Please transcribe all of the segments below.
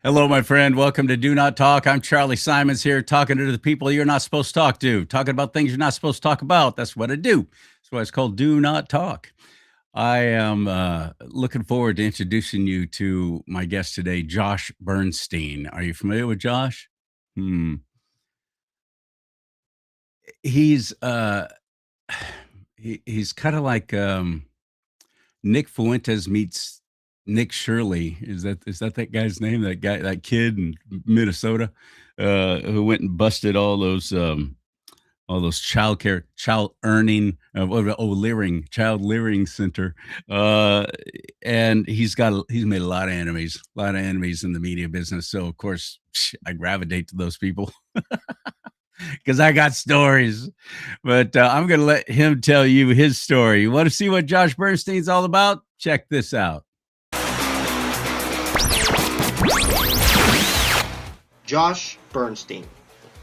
Hello, my friend. Welcome to Do Not Talk. I'm Charlie Simons here, talking to the people you're not supposed to talk to, talking about things you're not supposed to talk about. That's what I do. That's why it's called Do Not Talk. I am looking forward to introducing you to my guest today, Josh Bernstein. Are you familiar with Josh? Hmm. He's he's kind of like Nick Fuentes meets Nick Shirley. Is that guy's name? That guy, that kid in Minnesota, who went and busted all those child earning, child leering center, uh, and he's made a lot of enemies in the media business. So of course, I gravitate to those people because I got stories. But I'm going to let him tell you his story. You want to see what Josh Bernstein's all about? Check this out. Josh Bernstein.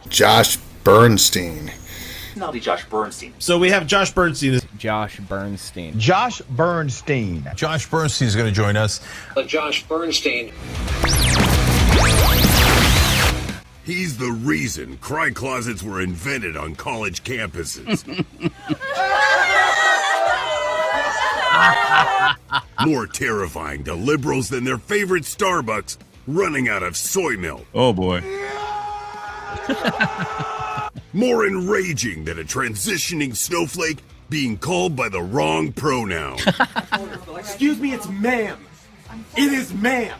Josh Bernstein. Not be Josh Bernstein. So we have Josh Bernstein. Josh Bernstein. Josh Bernstein. Josh Bernstein is going to join us. Josh Bernstein. He's the reason cry closets were invented on college campuses. More terrifying to liberals than their favorite Starbucks running out of soy milk. Oh, boy. More enraging than a transitioning snowflake being called by the wrong pronoun. Excuse me, it's ma'am. It is ma'am.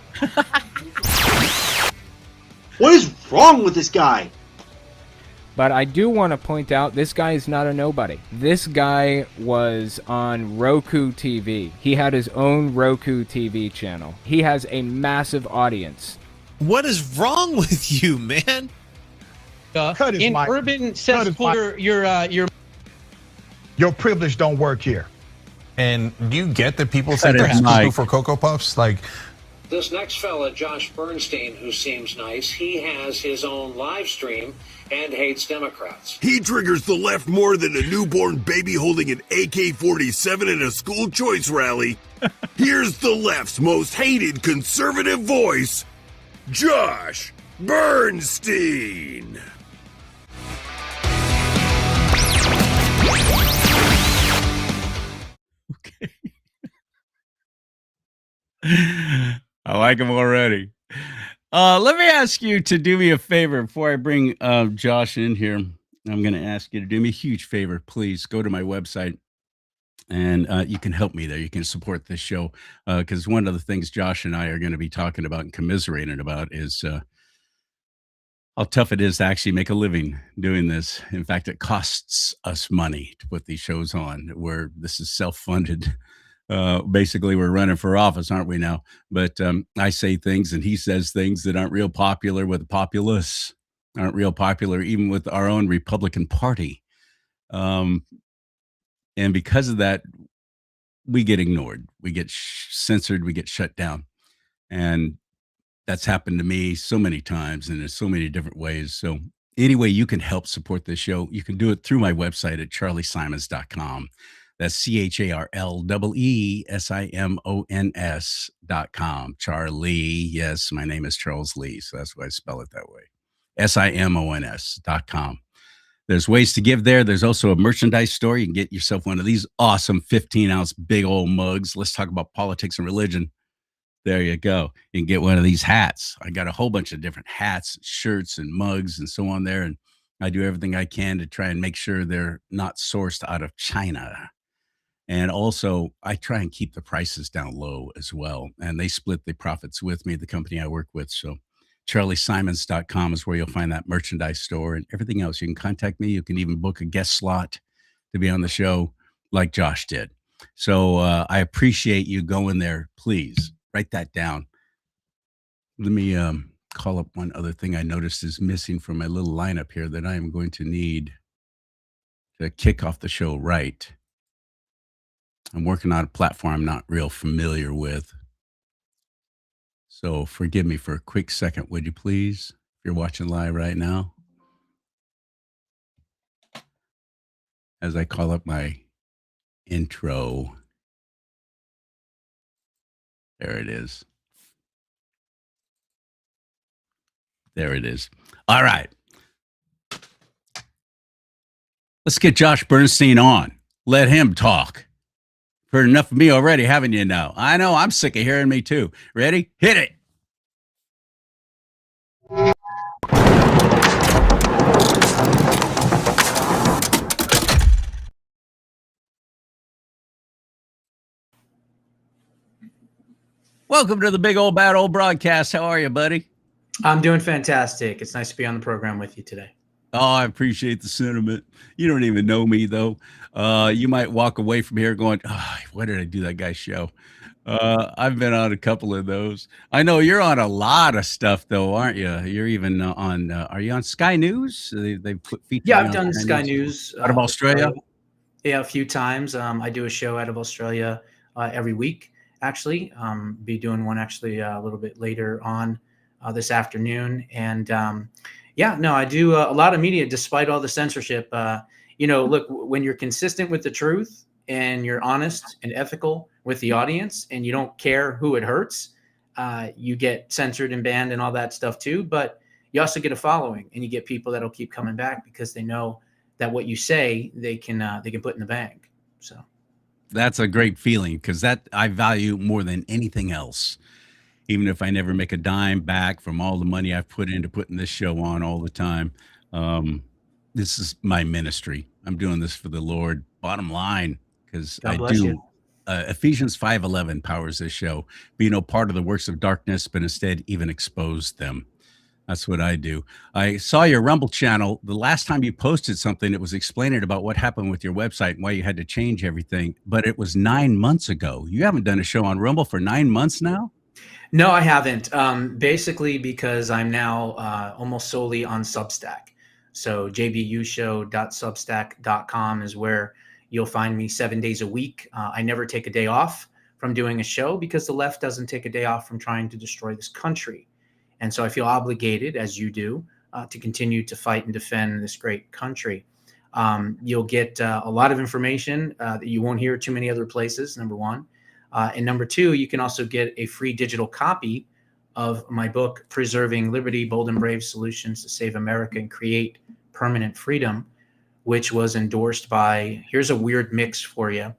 What is wrong with this guy? But I do want to point out, this guy is not a nobody. This guy was on Roku TV. He had his own Roku TV channel. He has a massive audience. What is wrong with you, man? In urban cesspool, your privilege don't work here. And do you get that people say they're cuckoo for Cocoa Puffs? Like, This next fella, Josh Bernstein, who seems nice, he has his own live stream and hates Democrats. He triggers the left more than a newborn baby holding an AK-47 at a school choice rally. Here's the left's most hated conservative voice, Josh Bernstein. Okay. I like him already. Let me ask you to do me a favor before I bring Josh in here. I'm going to ask you to do me a huge favor. Please go to my website and you can help me there. You can support this show because one of the things Josh and I are going to be talking about and commiserating about is how tough it is to actually make a living doing this. In fact, it costs us money to put these shows on, where this is self-funded. Basically, we're running for office, aren't we now? But I say things and he says things that aren't real popular with the populace, aren't real popular even with our own Republican Party. And because of that, we get ignored, we get censored, we get shut down. And that's happened to me so many times and in so many different ways. So any way you can help support this show, you can do it through my website at charliesimons.com. That's CharlieSimons.com. Charlie, yes, my name is Charles Lee, so that's why I spell it that way. SIMONS.com. There's ways to give there. There's also a merchandise store. You can get yourself one of these awesome 15-ounce big old mugs. Let's talk about politics and religion. There you go. You can get one of these hats. I got a whole bunch of different hats, shirts, and mugs and so on there. And I do everything I can to try and make sure they're not sourced out of China. And also, I try and keep the prices down low as well. And they split the profits with me, the company I work with. So CharlieSimons.com is where you'll find that merchandise store and everything else. You can contact me. You can even book a guest slot to be on the show like Josh did. So I appreciate you going there. Please write that down. Let me call up one other thing I noticed is missing from my little lineup here that I am going to need to kick off the show right. I'm working on a platform I'm not real familiar with. So forgive me for a quick second, would you please? If you're watching live right now. As I call up my intro. There it is. There it is. All right. Let's get Josh Bernstein on. Let him talk. Heard enough of me already, haven't you now? I know, I'm sick of hearing me too. Ready? Hit it. Welcome to the big old bad old broadcast. How are you, buddy? I'm doing fantastic. It's nice to be on the program with you today. Oh, I appreciate the sentiment. You don't even know me, though. You might walk away from here going, oh, why did I do that guy's show? I've been on a couple of those. I know you're on a lot of stuff, though, aren't you? You're even on, are you on Sky News? They put featured. Yeah, I've done Sky News. Out of Australia? Yeah, a few times. I do a show out of Australia every week, actually. Be doing one actually a little bit later on this afternoon. And yeah, no, I do a lot of media despite all the censorship. Look, when you're consistent with the truth and you're honest and ethical with the audience and you don't care who it hurts, you get censored and banned and all that stuff too. But you also get a following and you get people that'll keep coming back because they know that what you say they can put in the bank. So that's a great feeling because that I value more than anything else. Even if I never make a dime back from all the money I've put into putting this show on all the time. This is my ministry. I'm doing this for the Lord. Bottom line, because I do. Ephesians 5:11 powers this show. Be no part of the works of darkness, but instead even expose them. That's what I do. I saw your Rumble channel. The last time you posted something, it was explaining about what happened with your website and why you had to change everything. But it was 9 months ago. You haven't done a show on Rumble for 9 months now? No, I haven't. Basically because I'm now almost solely on Substack. So jbushow.substack.com is where you'll find me 7 days a week. I never take a day off from doing a show because the left doesn't take a day off from trying to destroy this country. And so I feel obligated, as you do, to continue to fight and defend this great country. You'll get a lot of information that you won't hear too many other places, number one. And number two, you can also get a free digital copy of my book, Preserving Liberty, Bold and Brave Solutions to Save America and Create Permanent Freedom, which was endorsed by, here's a weird mix for you,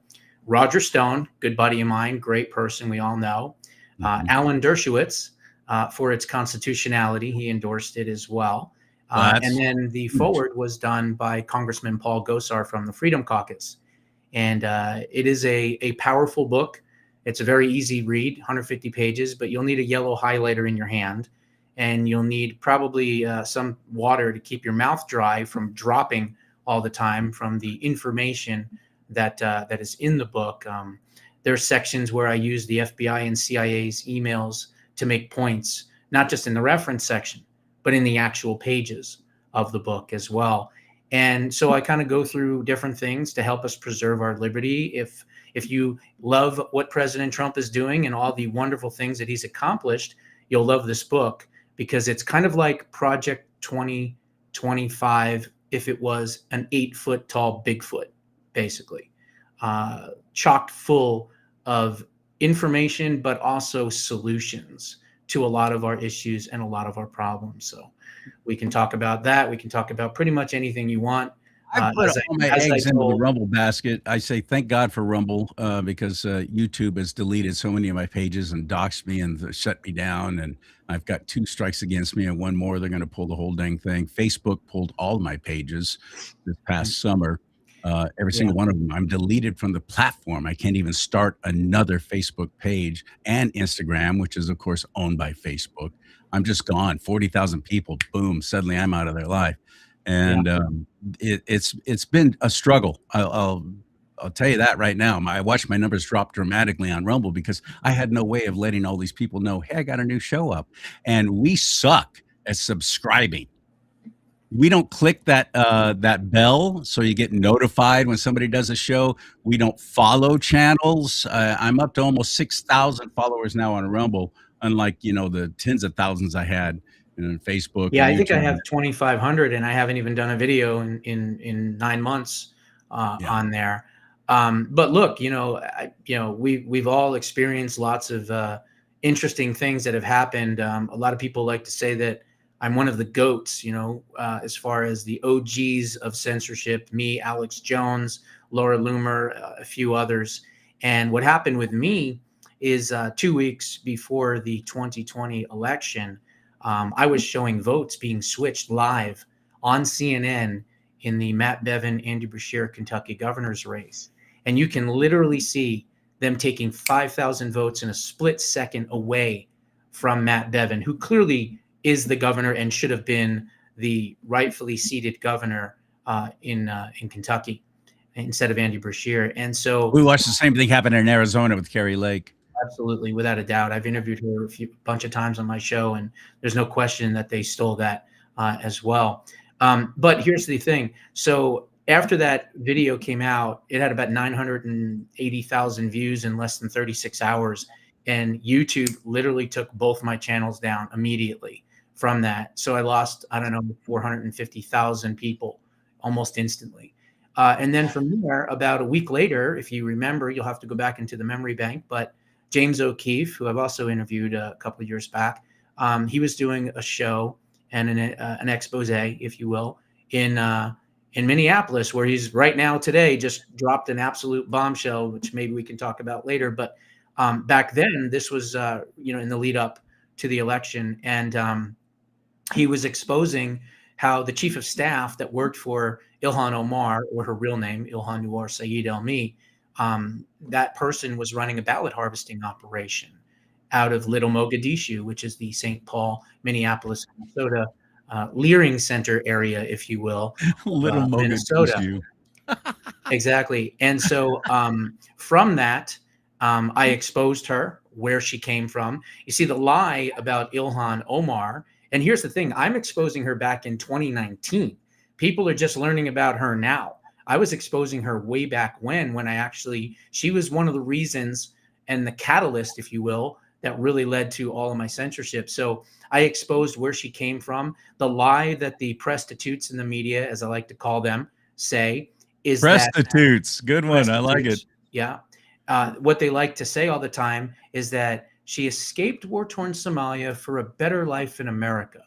Roger Stone, good buddy of mine, great person, we all know, Alan Dershowitz, for its constitutionality, he endorsed it as well. And then the foreword was done by Congressman Paul Gosar from the Freedom Caucus. And it is a powerful book. It's a very easy read, 150 pages, but you'll need a yellow highlighter in your hand, and you'll need probably some water to keep your mouth dry from dropping all the time from the information that is in the book. There are sections where I use the FBI and CIA's emails to make points, not just in the reference section, but in the actual pages of the book as well. And so I kind of go through different things to help us preserve our liberty. If you love what President Trump is doing and all the wonderful things that he's accomplished, you'll love this book because it's kind of like Project 2025 if it was an 8-foot tall Bigfoot, basically. Chocked full of information, but also solutions to a lot of our issues and a lot of our problems. So we can talk about that. We can talk about pretty much anything you want. I put all my eggs into the Rumble basket. I say thank God for Rumble because YouTube has deleted so many of my pages and doxed me and shut me down. And I've got 2 strikes against me and 1 more. They're going to pull the whole dang thing. Facebook pulled all my pages this past summer. Every single one of them. I'm deleted from the platform. I can't even start another Facebook page and Instagram, which is, of course, owned by Facebook. I'm just gone. 40,000 people. Boom. Suddenly I'm out of their life. And it's been a struggle. I'll tell you that right now. I watched my numbers drop dramatically on Rumble because I had no way of letting all these people know, hey, I got a new show up. And we suck at subscribing. We don't click that bell so you get notified when somebody does a show. We don't follow channels. I'm up to almost 6,000 followers now on Rumble, unlike the tens of thousands I had in Facebook. Yeah, I think I have 2,500, and I haven't even done a video in 9 months on there. But look, we've all experienced lots of interesting things that have happened. A lot of people like to say that I'm one of the goats, as far as the OGs of censorship, me, Alex Jones, Laura Loomer, a few others. And what happened with me is 2 weeks before the 2020 election, I was showing votes being switched live on CNN in the Matt Bevin, Andy Beshear, Kentucky governor's race. And you can literally see them taking 5,000 votes in a split second away from Matt Bevin, who clearly is the governor and should have been the rightfully seated governor in Kentucky instead of Andy Beshear. And so we watched the same thing happen in Arizona with Kerry Lake. Absolutely, without a doubt. I've interviewed her a bunch of times on my show, and there's no question that they stole that as well. But here's the thing. So after that video came out, it had about 980,000 views in less than 36 hours. And YouTube literally took both my channels down immediately from that. So I lost, 450,000 people almost instantly. And then from there, about a week later, if you remember, you'll have to go back into the memory bank, but James O'Keefe, who I've also interviewed a couple of years back, he was doing a show and an expose, if you will, in Minneapolis, where he's right now today just dropped an absolute bombshell, which maybe we can talk about later. But back then, this was in the lead up to the election, and he was exposing how the chief of staff that worked for Ilhan Omar, or her real name, Ilhan Noor Saeed Elmi, that person was running a ballot harvesting operation out of Little Mogadishu, which is the St. Paul, Minneapolis, Minnesota Leering Center area, if you will. Little Minnesota. Exactly. And so from that, I exposed her, where she came from. You see, the lie about Ilhan Omar, and here's the thing, I'm exposing her back in 2019. People are just learning about her now. I was exposing her way back when she was one of the reasons and the catalyst, if you will, that really led to all of my censorship. So I exposed where she came from. The lie that the prostitutes in the media, as I like to call them, say is prostitutes. Good one. I like it. Yeah. What they like to say all the time is that she escaped war-torn Somalia for a better life in America.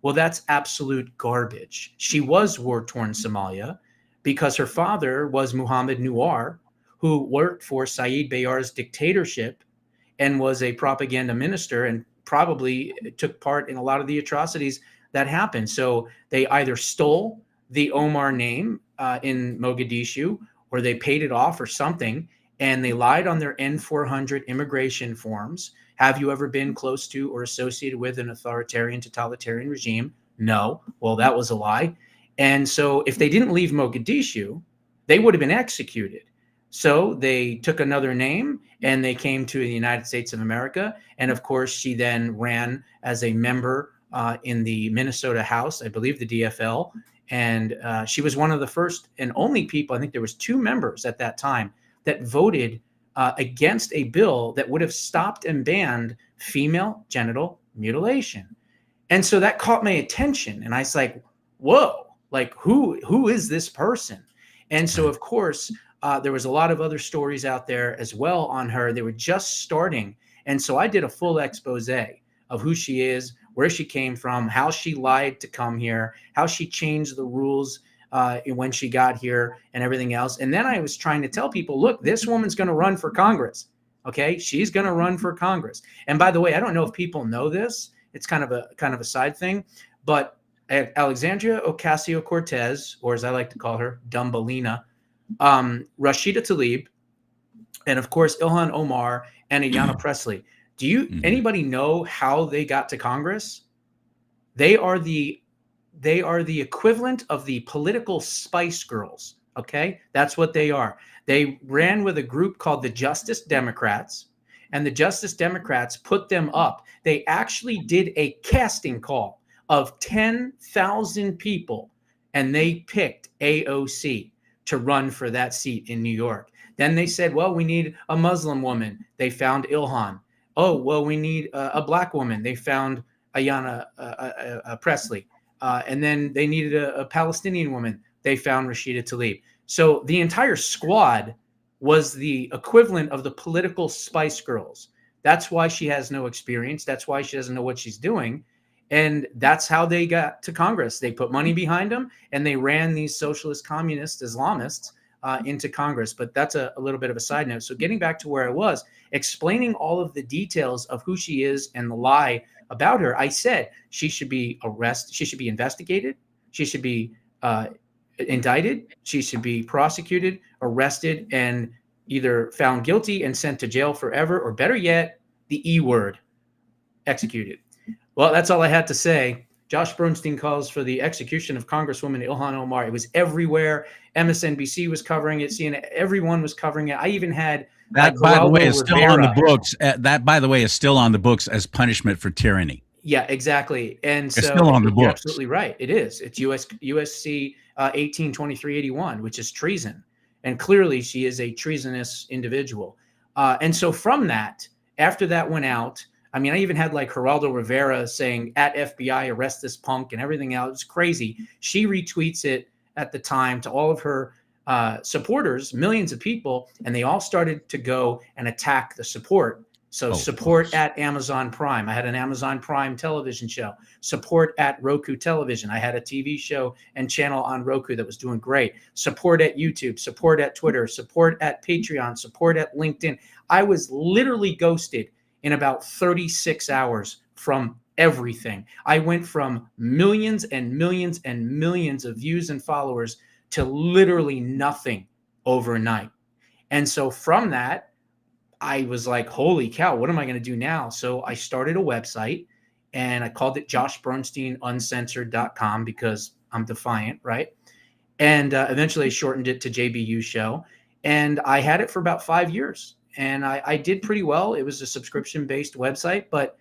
Well, that's absolute garbage. She was war-torn Somalia because her father was Muhammad Nuar, who worked for Saeed Bayar's dictatorship and was a propaganda minister and probably took part in a lot of the atrocities that happened. So they either stole the Omar name in Mogadishu, or they paid it off or something, and they lied on their N-400 immigration forms. Have you ever been close to or associated with an authoritarian, totalitarian regime? No. Well, that was a lie. And so if they didn't leave Mogadishu, they would have been executed. So they took another name and they came to the United States of America. And of course, she then ran as a member in the Minnesota House, I believe the DFL. And she was one of the first and only people, I think there was 2 members at that time, that voted against a bill that would have stopped and banned female genital mutilation. And so that caught my attention. And I was like, whoa, like who is this person? And so, of course, there was a lot of other stories out there as well on her. They were just starting. And so I did a full expose of who she is, where she came from, how she lied to come here, how she changed the rules when she got here and everything else. And then I was trying to tell people, look, this woman's going to run for Congress. Okay. She's going to run for Congress. And by the way, I don't know if people know this. It's kind of a side thing, but Alexandria Ocasio-Cortez, or as I like to call her, Dumbelina, Rashida Tlaib, and of course, Ilhan Omar and Ayanna Pressley. Do anybody know how they got to Congress? They are the equivalent of the political Spice Girls. Okay, that's what they are. They ran with a group called the Justice Democrats, and the Justice Democrats put them up. They actually did a casting call of 10,000 people, and they picked AOC to run for that seat in New York. Then they said, well, we need a Muslim woman. They found Ilhan. Oh, well, we need a black woman. They found Ayanna Pressley. And then they needed a Palestinian woman. They found Rashida Tlaib. So the entire squad was the equivalent of the political Spice Girls. That's why she has no experience. That's why she doesn't know what she's doing. And that's how they got to Congress. They put money behind them, and they ran these socialist, communist, Islamists into Congress. But that's a little bit of a side note. So getting back to where I was, explaining all of the details of who she is and the lie about her, I said she should be arrested. She should be investigated. She should be indicted. She should be prosecuted, arrested, and either found guilty and sent to jail forever, or better yet, the E word, executed. Well, that's all I had to say. Josh Bernstein calls for the execution of Congresswoman Ilhan Omar. It was everywhere. MSNBC was covering it. CNN, everyone was covering it. I even had that, by the way, is still on the books. That, by the way, is still on the books as punishment for tyranny. Yeah, exactly. And it's so still on the books. You're absolutely right. It is. It's USC 182381, which is treason. And clearly she is a treasonous individual. And so from that, after that went out, I mean, I even had like Geraldo Rivera saying at FBI, arrest this punk and everything else. It was crazy. She retweets it at the time to all of her supporters, millions of people, and they all started to go and attack the support. So support at Amazon Prime. I had an Amazon Prime television show. Support at Roku Television. I had a TV show and channel on Roku that was doing great. Support at YouTube. Support at Twitter. Support at Patreon. Support at LinkedIn. I was literally ghosted in about 36 hours from everything. I went from millions and millions and millions of views and followers to literally nothing overnight. And so from that, I was like, holy cow, what am I going to do now? So I started a website and I called it joshbernsteinuncensored.com because I'm defiant, right? And eventually I shortened it to JBU Show. And I had it for about 5 years. And I did pretty well. It was a subscription-based website, but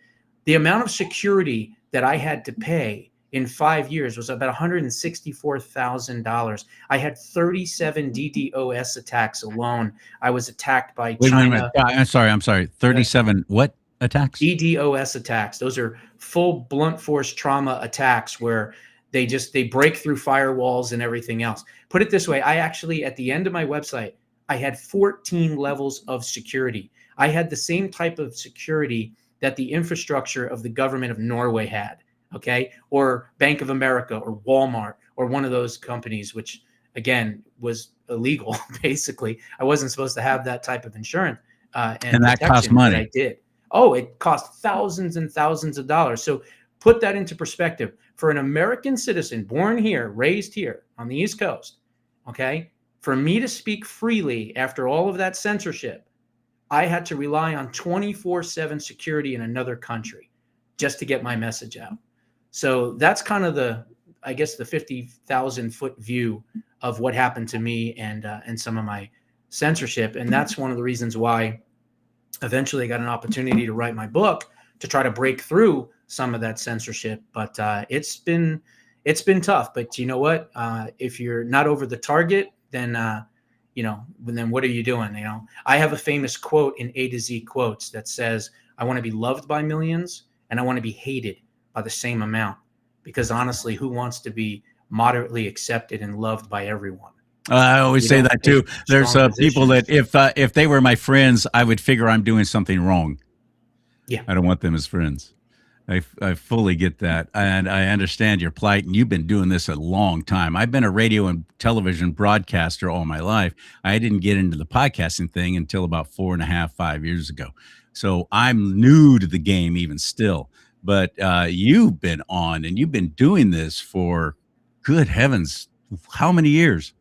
the amount of security that I had to pay in 5 years was about $164,000. I had 37 DDoS attacks alone. I was attacked by China. I'm sorry. 37 what attacks? DDoS attacks. Those are full blunt force trauma attacks where they break through firewalls and everything else. Put it this way, I actually, at the end of my website, I had 14 levels of security. I had the same type of security that the infrastructure of the government of Norway had, okay? Or Bank of America or Walmart or one of those companies, which, again, was illegal, basically. I wasn't supposed to have that type of insurance and that cost money. I did. Oh, it cost thousands and thousands of dollars. So put that into perspective. For an American citizen born here, raised here on the East Coast, okay, for me to speak freely after all of that censorship, I had to rely on 24/7 security in another country just to get my message out. So that's kind of the 50,000 foot view of what happened to me and some of my censorship. And that's one of the reasons why eventually I got an opportunity to write my book to try to break through some of that censorship. But it's been tough. But you know what? If you're not over the target, then then what are you doing? I have a famous quote in A to Z Quotes that says, I want to be loved by millions and I want to be hated by the same amount, because honestly, who wants to be moderately accepted and loved by everyone? I always say that too. There's people that if they were my friends, I would figure I'm doing something wrong. Yeah. I don't want them as friends. I fully get that. And I understand your plight. And you've been doing this a long time. I've been a radio and television broadcaster all my life. I didn't get into the podcasting thing until about 4.5, 5 years ago. So I'm new to the game even still. But you've been on and you've been doing this for, good heavens, how many years?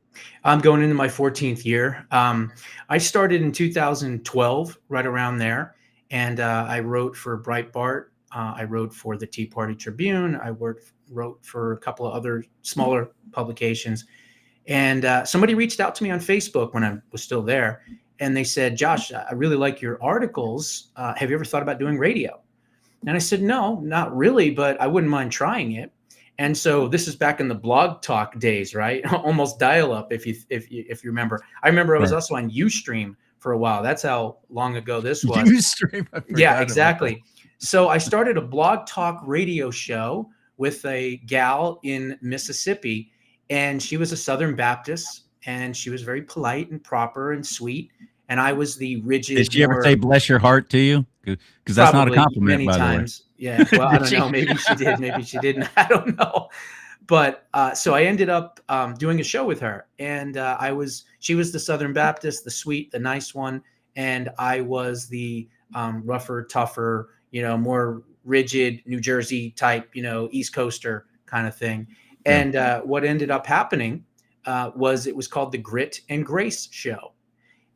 I'm going into my 14th year. I started in 2012, right around there. And I wrote for Breitbart. I wrote for the Tea Party Tribune. I wrote for a couple of other smaller publications. And somebody reached out to me on Facebook when I was still there. And they said, Josh, I really like your articles. Have you ever thought about doing radio? And I said, no, not really, but I wouldn't mind trying it. And so this is back in the blog talk days, right? Almost dial up, if you remember. I remember I was also on Ustream for a while. That's how long ago this was. Ustream. Yeah, exactly. So I started a blog talk radio show with a gal in Mississippi, and she was a Southern Baptist, and she was very polite and proper and sweet. And I was the rigid. Did she ever say "bless your heart" to you? Because that's not a compliment, many by times. the way. Yeah. Well, I don't She- know. Maybe she did. Maybe she didn't. I don't know. But so I ended up doing a show with her, and she was the Southern Baptist, the sweet, the nice one, and I was the rougher, tougher, more rigid New Jersey type, East Coaster kind of thing. And what ended up happening was it was called the Grit and Grace Show.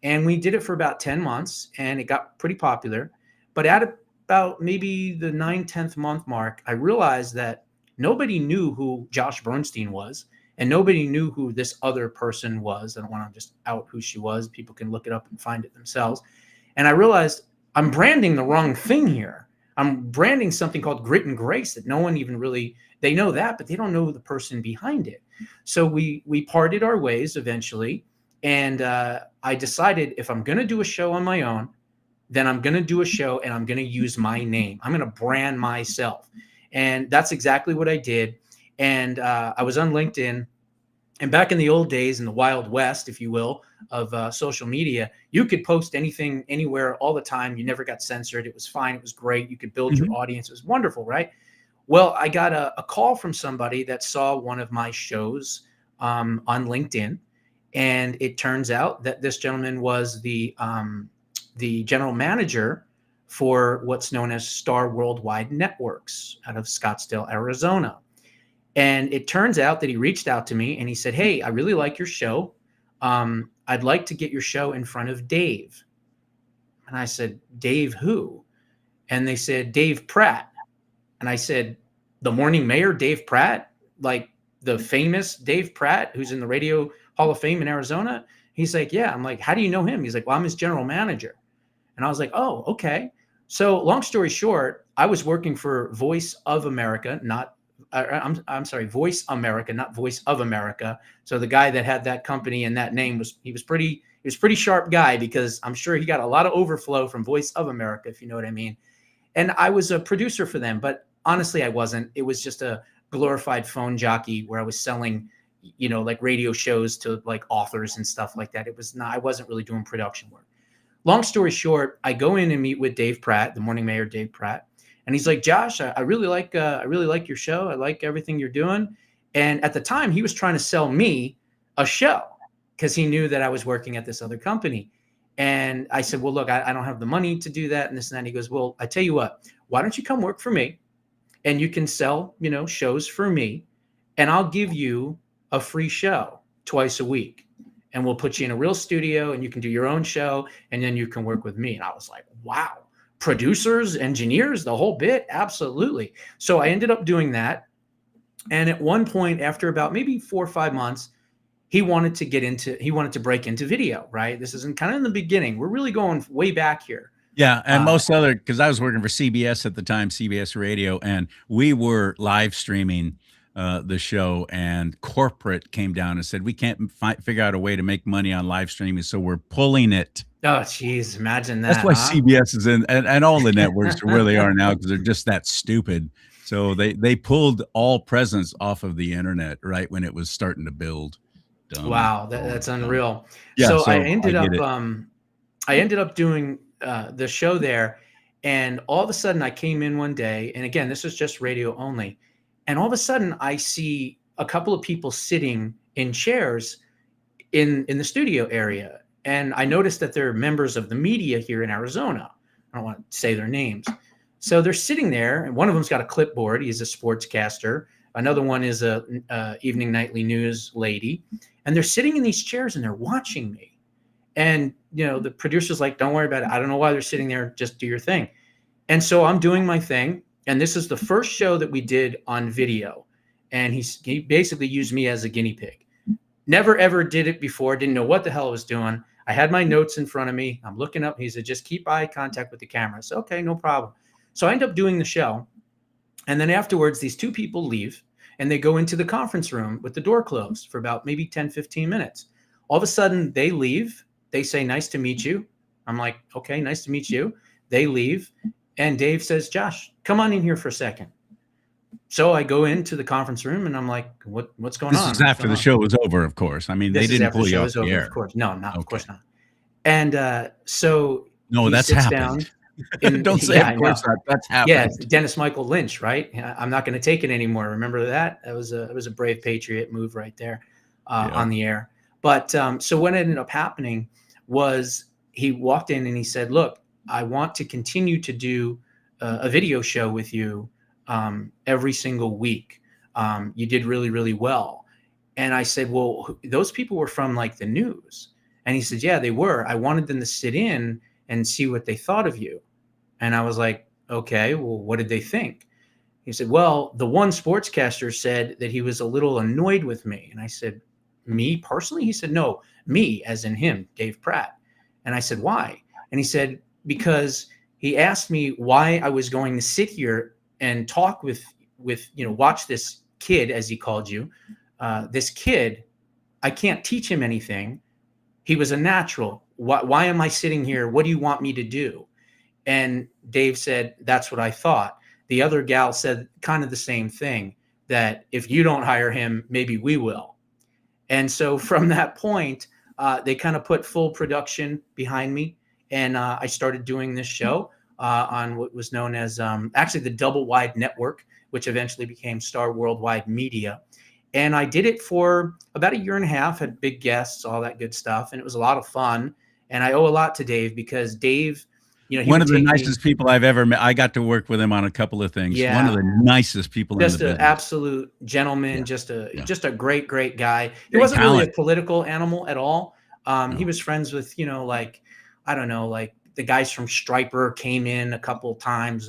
And we did it for about 10 months, and it got pretty popular. But at about maybe the 9-10th month mark, I realized that nobody knew who Josh Bernstein was, and nobody knew who this other person was. I don't want to just out who she was. People can look it up and find it themselves. And I realized I'm branding the wrong thing here. I'm branding something called Grit and Grace that no one even really, they know that, but they don't know the person behind it. So we parted our ways eventually. And I decided if I'm going to do a show on my own, then I'm going to do a show and I'm going to use my name. I'm going to brand myself. And that's exactly what I did. And I was on LinkedIn. And back in the old days, in the Wild West, if you will, of social media, you could post anything, anywhere, all the time. You never got censored. It was fine. It was great. You could build your audience. It was wonderful, right? Well, I got a call from somebody that saw one of my shows on LinkedIn. And it turns out that this gentleman was the general manager for what's known as Star Worldwide Networks out of Scottsdale, Arizona. And it turns out that he reached out to me and he said, "Hey, I really like your show. I'd like to get your show in front of Dave." And I said, "Dave who?" And they said, "Dave Pratt." And I said, "The morning mayor, Dave Pratt? Like the famous Dave Pratt who's in the Radio Hall of Fame in Arizona?" He's like, "Yeah." I'm like, "How do you know him?" He's like, "Well, I'm his general manager." And I was like, "Oh, okay." So long story short, I was working for Voice of America, not I'm sorry, Voice America, not Voice of America. So the guy that had that company and that name was pretty sharp guy, because I'm sure he got a lot of overflow from Voice of America, if you know what I mean. And I was a producer for them, but honestly, I wasn't. It was just a glorified phone jockey where I was selling, like radio shows to like authors and stuff like that. It was not, I wasn't really doing production work. Long story short, I go in and meet with Dave Pratt, the morning mayor, Dave Pratt. And he's like, "Josh, I really like your show. I like everything you're doing." And at the time, he was trying to sell me a show because he knew that I was working at this other company. And I said, "Well, look, I don't have the money to do that and this and that." And he goes, "Well, I tell you what, why don't you come work for me and you can sell, shows for me, and I'll give you a free show twice a week. And we'll put you in a real studio and you can do your own show and then you can work with me." And I was like, wow, producers, engineers, the whole bit? Absolutely. So I ended up doing that. And at one point, after about maybe 4 or 5 months, he wanted to break into video, right? This isn't kind of in the beginning. We're really going way back here. Yeah, and because I was working for CBS at the time, CBS Radio, and we were live streaming the show, and corporate came down and said, "We can't figure out a way to make money on live streaming, so we're pulling it." Oh, geez, imagine that. That's why CBS is in, and all the networks really are now, because they're just that stupid. So they pulled all presence off of the internet right when it was starting to build. Dumb. Wow, that's unreal. Yeah, so I ended up doing the show there, and all of a sudden I came in one day, and again, this was just radio only, and all of a sudden I see a couple of people sitting in chairs in the studio area, and I noticed that they're members of the media here in Arizona. I don't want to say their names. So they're sitting there, and one of them's got a clipboard. He's a sportscaster. Another one is a evening nightly news lady, and they're sitting in these chairs and they're watching me. And the producer's like, "Don't worry about it. I don't know why they're sitting there. Just do your thing." And so I'm doing my thing, and this is the first show that we did on video, and he basically used me as a guinea pig. Never ever did it before. Didn't know what the hell I was doing. I had my notes in front of me. I'm looking up. He said, "Just keep eye contact with the camera." I said, "Okay, no problem." So I end up doing the show. And then afterwards, these two people leave and they go into the conference room with the door closed for about maybe 10, 15 minutes. All of a sudden they leave. They say, "Nice to meet you." I'm like, "Okay, nice to meet you." They leave. And Dave says, "Josh, come on in here for a second." So I go into the conference room and I'm like, what's going on? This is after the show was over, of course. I mean, they didn't pull you off the air. Of course. No, of course not. And so no, he that's sits happened. down. Don't say yeah, of course not. That's happened. Yeah, Dennis Michael Lynch, right? I'm not going to take it anymore. Remember that? It was a brave patriot move right there on the air. But so what ended up happening was he walked in and he said, "Look, I want to continue to do a video show with you every single week. You did really, really well." And I said, "Well, those people were from like the news." And he said, "Yeah, they were. I wanted them to sit in and see what they thought of you." And I was like, "Okay, well, what did they think?" He said, "Well, the one sportscaster said that he was a little annoyed with me." And I said, "Me personally?" He said, "No, me as in him, Dave Pratt." And I said, "Why?" And he said, "Because he asked me why I was going to sit here and talk with watch this kid, as he called you. This kid, I can't teach him anything. He was a natural. Why am I sitting here? What do you want me to do?" And Dave said, "That's what I thought." The other gal said kind of the same thing, that if you don't hire him, maybe we will. And so from that point, they kind of put full production behind me. And I started doing this show on what was known as actually the Double Wide Network, which eventually became Star Worldwide Media. And I did it for about a year and a half, had big guests, all that good stuff. And it was a lot of fun. And I owe a lot to Dave because Dave, one of the nicest people I've ever met. I got to work with him on a couple of things. Yeah. One of the nicest people in the business. Just an absolute gentleman, just a great, great guy. He Great wasn't talent. really a political animal at all. He was friends with, like, I don't know, like the guys from Striper came in a couple times.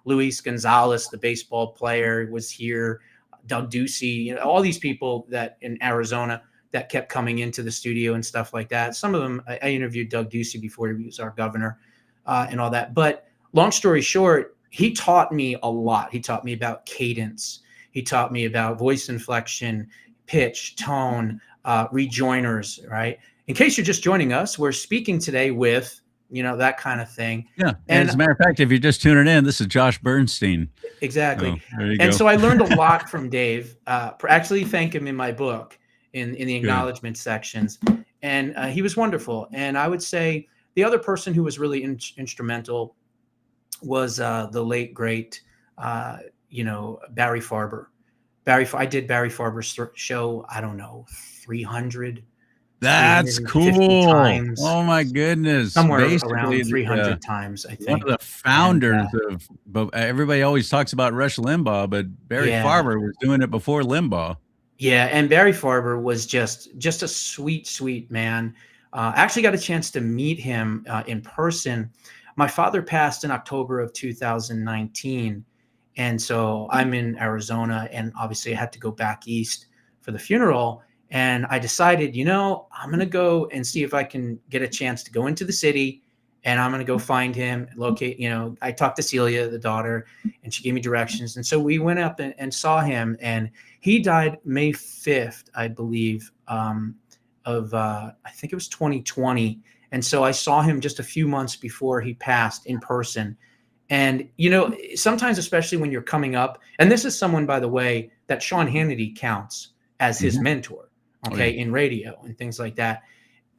Luis Gonzalez, the baseball player, was here. Doug Ducey, all these people that in Arizona that kept coming into the studio and stuff like that. Some of them, I interviewed Doug Ducey before he was our governor. And all that. But long story short, he taught me a lot. He taught me about cadence. He taught me about voice inflection, pitch, tone, rejoiners, right? In case you're just joining us, we're speaking today with, that kind of thing. Yeah. And as a matter of fact, if you're just tuning in, this is Josh Bernstein. Exactly. There you And go. so I learned a lot from Dave. Actually thank him in my book in the acknowledgement sections. And he was wonderful. And I would say, the other person who was really instrumental was the late, great, Barry Farber. I did Barry Farber's show, I don't know, 300. That's cool. Times. Oh, my goodness. Somewhere Basically, around 300 times, I think. One of the founders but everybody always talks about Rush Limbaugh, but Barry Farber was doing it before Limbaugh. Yeah, and Barry Farber was just a sweet, sweet man. I actually got a chance to meet him in person. My father passed in October of 2019. And so I'm in Arizona, and obviously I had to go back east for the funeral. And I decided, I'm going to go and see if I can get a chance to go into the city, and I'm going to go find him, locate, I talked to Celia, the daughter, and she gave me directions. And so we went up and saw him, and he died May 5th, I believe, of I think it was 2020. And so I saw him just a few months before he passed in person. And, sometimes, especially when you're coming up, and this is someone, by the way, that Sean Hannity counts as his mentor, in radio and things like that.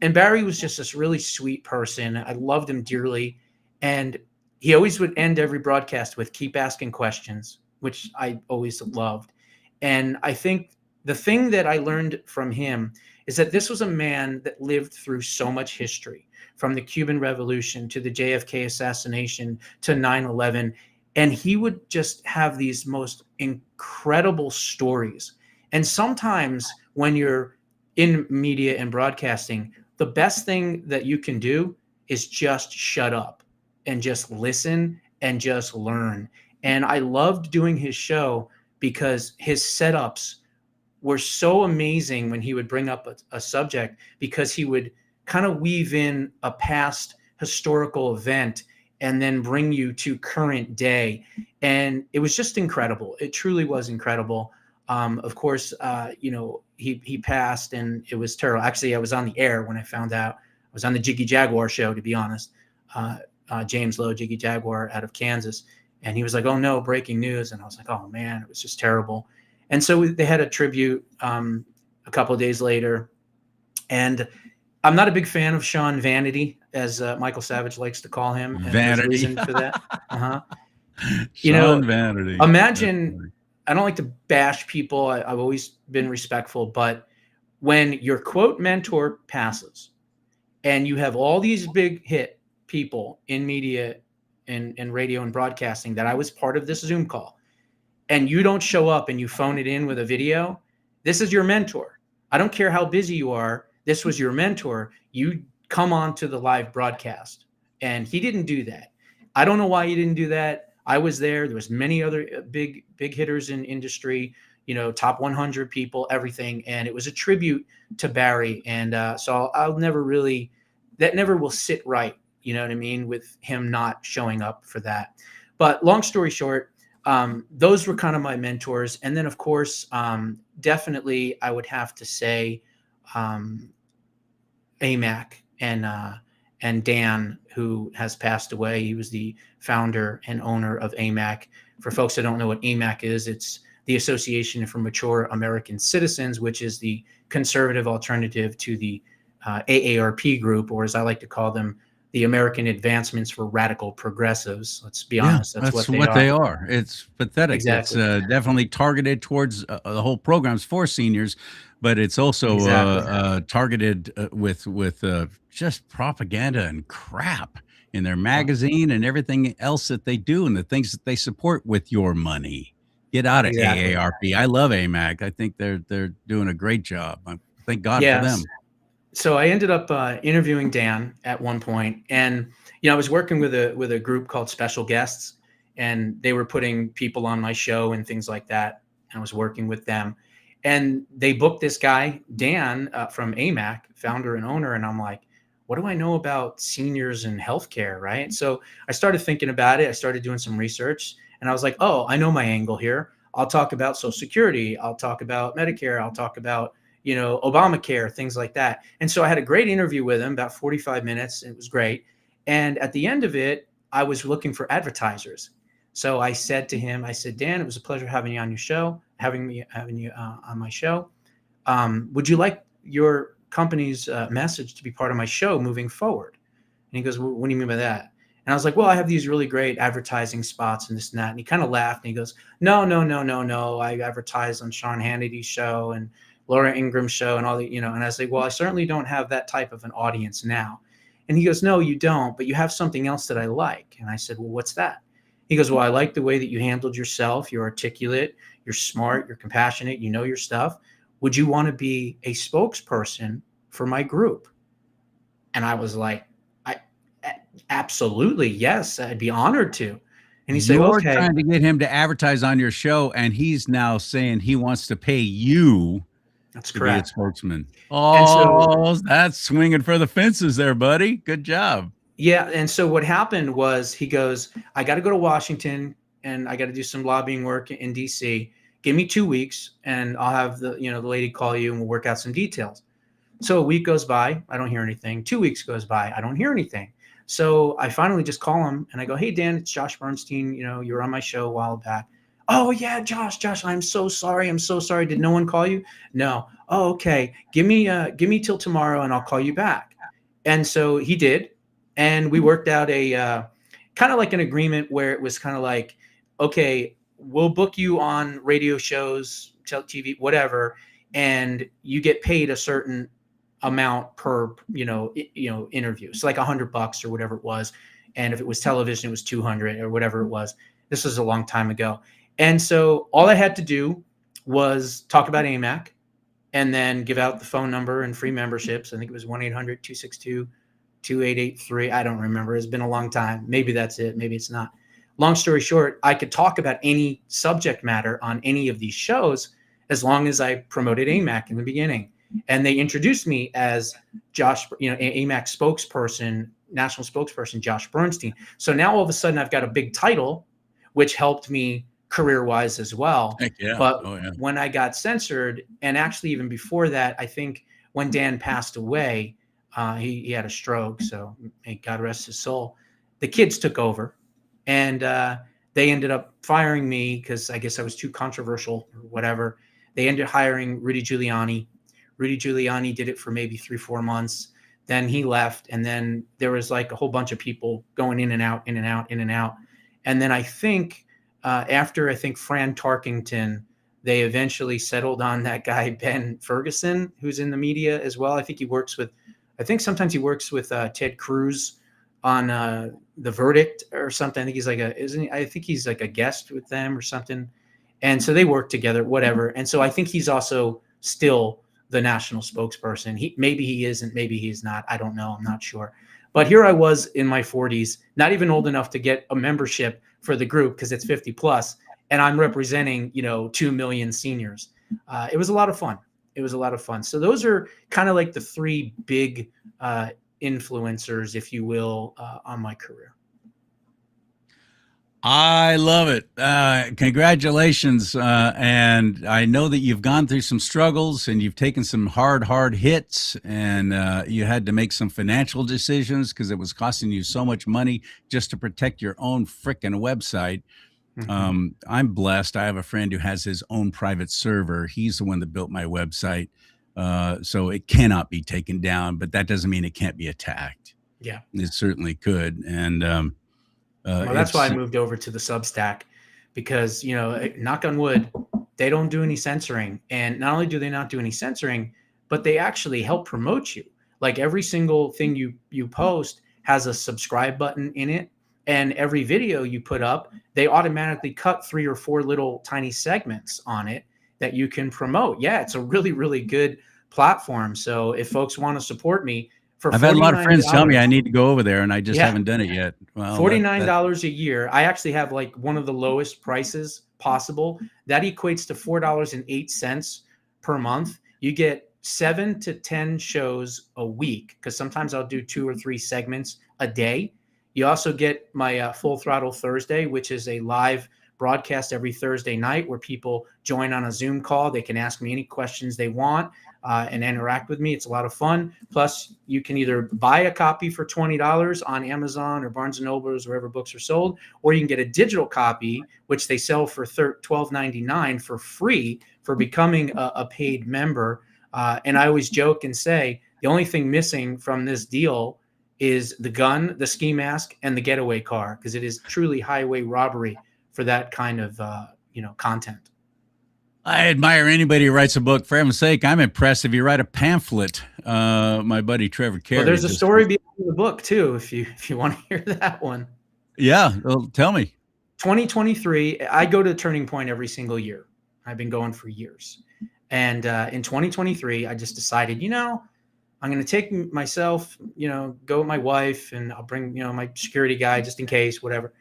And Barry was just this really sweet person. I loved him dearly. And he always would end every broadcast with "keep asking questions," which I always loved. And I think the thing that I learned from him is that this was a man that lived through so much history, from the Cuban Revolution to the JFK assassination to 9/11. And he would just have these most incredible stories. And sometimes when you're in media and broadcasting, the best thing that you can do is just shut up and just listen and just learn. And I loved doing his show because his setups were so amazing when he would bring up a subject, because he would kind of weave in a past historical event and then bring you to current day. And it was just incredible. It truly was incredible. Of course, he passed, and it was terrible. Actually, I was on the air when I found out. I was on the Jiggy Jaguar show, to be honest. James Lowe, Jiggy Jaguar out of Kansas. And he was like, "Oh no, breaking news." And I was like, "Oh man," it was just terrible. And so they had a tribute a couple of days later. And I'm not a big fan of Sean Vanity, as Michael Savage likes to call him, and there's a Vanity. reason for that. You know, Sean Vanity. imagine, I don't like to bash people. I've always been respectful, but when your quote mentor passes and you have all these big hit people in media and radio and broadcasting that I was part of this Zoom call, and you don't show up and you phone it in with a video, this is your mentor. I don't care how busy you are. This was your mentor. You come on to the live broadcast, and he didn't do that. I don't know why he didn't do that. I was there. There was many other big hitters in industry, top 100 people, everything. And it was a tribute to Barry. And so I'll never really, that never will sit right. You know what I mean? With him not showing up for that. But long story short, those were kind of my mentors. And then of course, definitely I would have to say, AMAC and Dan, who has passed away. He was the founder and owner of AMAC. For folks that don't know what AMAC is, it's the Association for Mature American Citizens, which is the conservative alternative to the AARP group, or as I like to call them, the American Advancements for Radical Progressives. Let's be honest, that's what they are. It's pathetic. Exactly. It's definitely targeted towards the whole program's for seniors, but it's also targeted with just propaganda and crap in their magazine and everything else that they do and the things that they support with your money. Get out of AARP. I love AMAC. I think they're doing a great job. Thank God for them. So I ended up interviewing Dan at one point, and I was working with a group called Special Guests, and they were putting people on my show and things like that. I was working with them, and they booked this guy, Dan, from AMAC, founder and owner, and I'm like, what do I know about seniors and healthcare, right? So I started thinking about it. I started doing some research, and I was like, oh, I know my angle here. I'll talk about Social Security. I'll talk about Medicare. I'll talk about Obamacare, things like that. And so I had a great interview with him, about 45 minutes. It was great. And at the end of it, I was looking for advertisers. So I said to him, I said, Dan, it was a pleasure having you on your show, having you on my show. Would you like your company's message to be part of my show moving forward? And he goes, well, what do you mean by that? And I was like, well, I have these really great advertising spots and this and that. And he kind of laughed and he goes, no. I advertise on Sean Hannity's show and Laura Ingram's show and all the, and I was like, well, I certainly don't have that type of an audience now. And he goes, no, you don't, but you have something else that I like. And I said, well, what's that? He goes, well, I like the way that you handled yourself. You're articulate, you're smart, you're compassionate, you know your stuff. Would you want to be a spokesperson for my group? And I was like, absolutely, yes, I'd be honored to. And he said, okay. You're trying to get him to advertise on your show, and he's now saying he wants to pay you. That's to correct. be a spokesman. Oh, that's swinging for the fences there, buddy. Good job. Yeah. And so what happened was he goes, I got to go to Washington and I got to do some lobbying work in DC. Give me 2 weeks and I'll have the lady call you and we'll work out some details. So a week goes by. I don't hear anything. 2 weeks goes by. I don't hear anything. So I finally just call him and I go, hey, Dan, it's Josh Bernstein. You were on my show a while back. Oh yeah, Josh, I'm so sorry. Did no one call you? No. Oh, okay. Give me till tomorrow and I'll call you back. And so he did. And we worked out a kind of like an agreement where it was kind of like, okay, we'll book you on radio shows, TV, whatever. And you get paid a certain amount per, interview. So like $100 or whatever it was. And if it was television, it was 200 or whatever it was. This was a long time ago. And so all I had to do was talk about AMAC and then give out the phone number and free memberships. I think it was 1-800-262-2883. I don't remember. It's been a long time. Maybe that's it. Maybe it's not. Long story short, I could talk about any subject matter on any of these shows as long as I promoted AMAC in the beginning. And they introduced me as Josh, AMAC spokesperson, national spokesperson, Josh Bernstein. So now all of a sudden I've got a big title, which helped me career-wise as well. Yeah. But when I got censored, and actually even before that, I think when Dan passed away, he had a stroke, so may God rest his soul. The kids took over, and they ended up firing me because I guess I was too controversial or whatever. They ended up hiring Rudy Giuliani. Rudy Giuliani did it for maybe 3-4 months. Then he left, and then there was like a whole bunch of people going in and out, in and out, in and out. And then I think after Fran Tarkington, they eventually settled on that guy Ben Ferguson, who's in the media as well. I think sometimes he works with Ted Cruz on The Verdict or something. I think he's like a guest with them or something. And so they work together, whatever. And so I think he's also still the national spokesperson. Maybe he isn't, maybe he's not. I don't know. I'm not sure. But here I was in my 40s, not even old enough to get a membership for the group because it's 50 plus, and I'm representing 2 million seniors. It was a lot of fun. So those are kind of like the three big influencers, if you will, on my career. I love it. Congratulations. And I know that you've gone through some struggles and you've taken some hard hits, and you had to make some financial decisions because it was costing you so much money just to protect your own frickin' website. Mm-hmm. I'm blessed. I have a friend who has his own private server. He's the one that built my website. So it cannot be taken down, but that doesn't mean it can't be attacked. Yeah, it certainly could. And, well, that's why I moved over to the Substack, because, knock on wood, they don't do any censoring. And not only do they not do any censoring, but they actually help promote you. Like every single thing you post has a subscribe button in it. And every video you put up, they automatically cut 3 or 4 little tiny segments on it that you can promote. Yeah, it's a really, really good platform. So if folks want to support me, I've had a lot of friends tell me I need to go over there, and I just haven't done it yet. Well, $49 a year. I actually have like one of the lowest prices possible. That equates to $4.08 per month. You get 7 to 10 shows a week, because sometimes I'll do 2 or 3 segments a day. You also get my Full Throttle Thursday, which is a live broadcast every Thursday night where people join on a Zoom call. They can ask me any questions they want and interact with me. It's a lot of fun. Plus, you can either buy a copy for $20 on Amazon or Barnes & Noble, wherever books are sold, or you can get a digital copy, which they sell for $12.99 for free for becoming a paid member. And I always joke and say, the only thing missing from this deal is the gun, the ski mask, and the getaway car, because it is truly highway robbery for that kind of content. I admire anybody who writes a book. For heaven's sake, I'm impressed if you write a pamphlet. My buddy Trevor Carey. Well, there's a story behind the book too, if you want to hear that one. Yeah, well, tell me. 2023, I go to Turning Point every single year. I've been going for years. And in 2023, I just decided, I'm going to take myself, go with my wife, and I'll bring, my security guy just in case, whatever.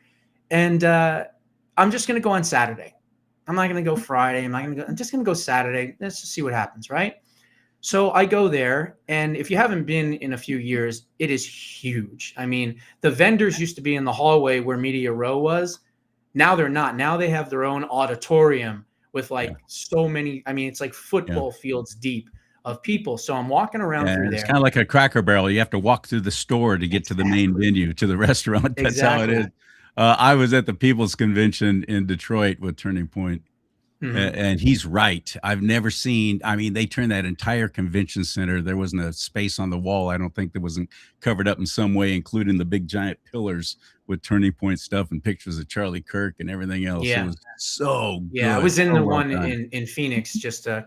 And I'm just going to go on Saturday. I'm not going to go Friday. I'm just going to go Saturday. Let's just see what happens, right? So I go there, and if you haven't been in a few years, it is huge. I mean, the vendors used to be in the hallway where Media Row was. Now they're not. Now they have their own auditorium with so many. I mean, it's like football fields deep of people. So I'm walking around through there. It's kind of like a Cracker Barrel. You have to walk through the store to get to the main venue, to the restaurant. That's how it is. I was at the People's Convention in Detroit with Turning Point, and he's right. I've never seen, they turned that entire convention center. There wasn't a space on the wall. I don't think that wasn't covered up in some way, including the big giant pillars with Turning Point stuff and pictures of Charlie Kirk and everything else. Yeah. It was so good. Yeah, I was in the one in Phoenix just a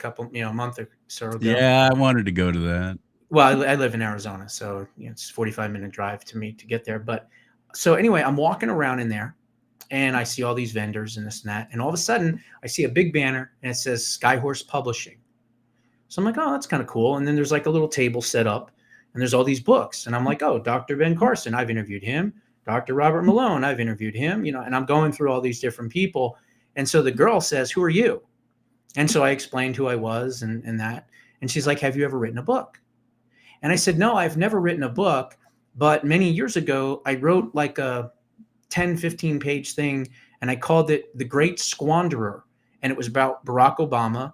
month or so ago. Yeah, I wanted to go to that. Well, I live in Arizona, so it's a 45-minute drive to me to get there. But so anyway, I'm walking around in there, and I see all these vendors and this and that. And all of a sudden, I see a big banner, and it says Skyhorse Publishing. So I'm like, oh, that's kind of cool. And then there's like a little table set up, and there's all these books. And I'm like, oh, Dr. Ben Carson, I've interviewed him. Dr. Robert Malone, I've interviewed him. And I'm going through all these different people. And so the girl says, who are you? And so I explained who I was and that. And she's like, have you ever written a book? And I said, no, I've never written a book. But many years ago, I wrote like a 10, 15-page thing, and I called it The Great Squanderer. And it was about Barack Obama,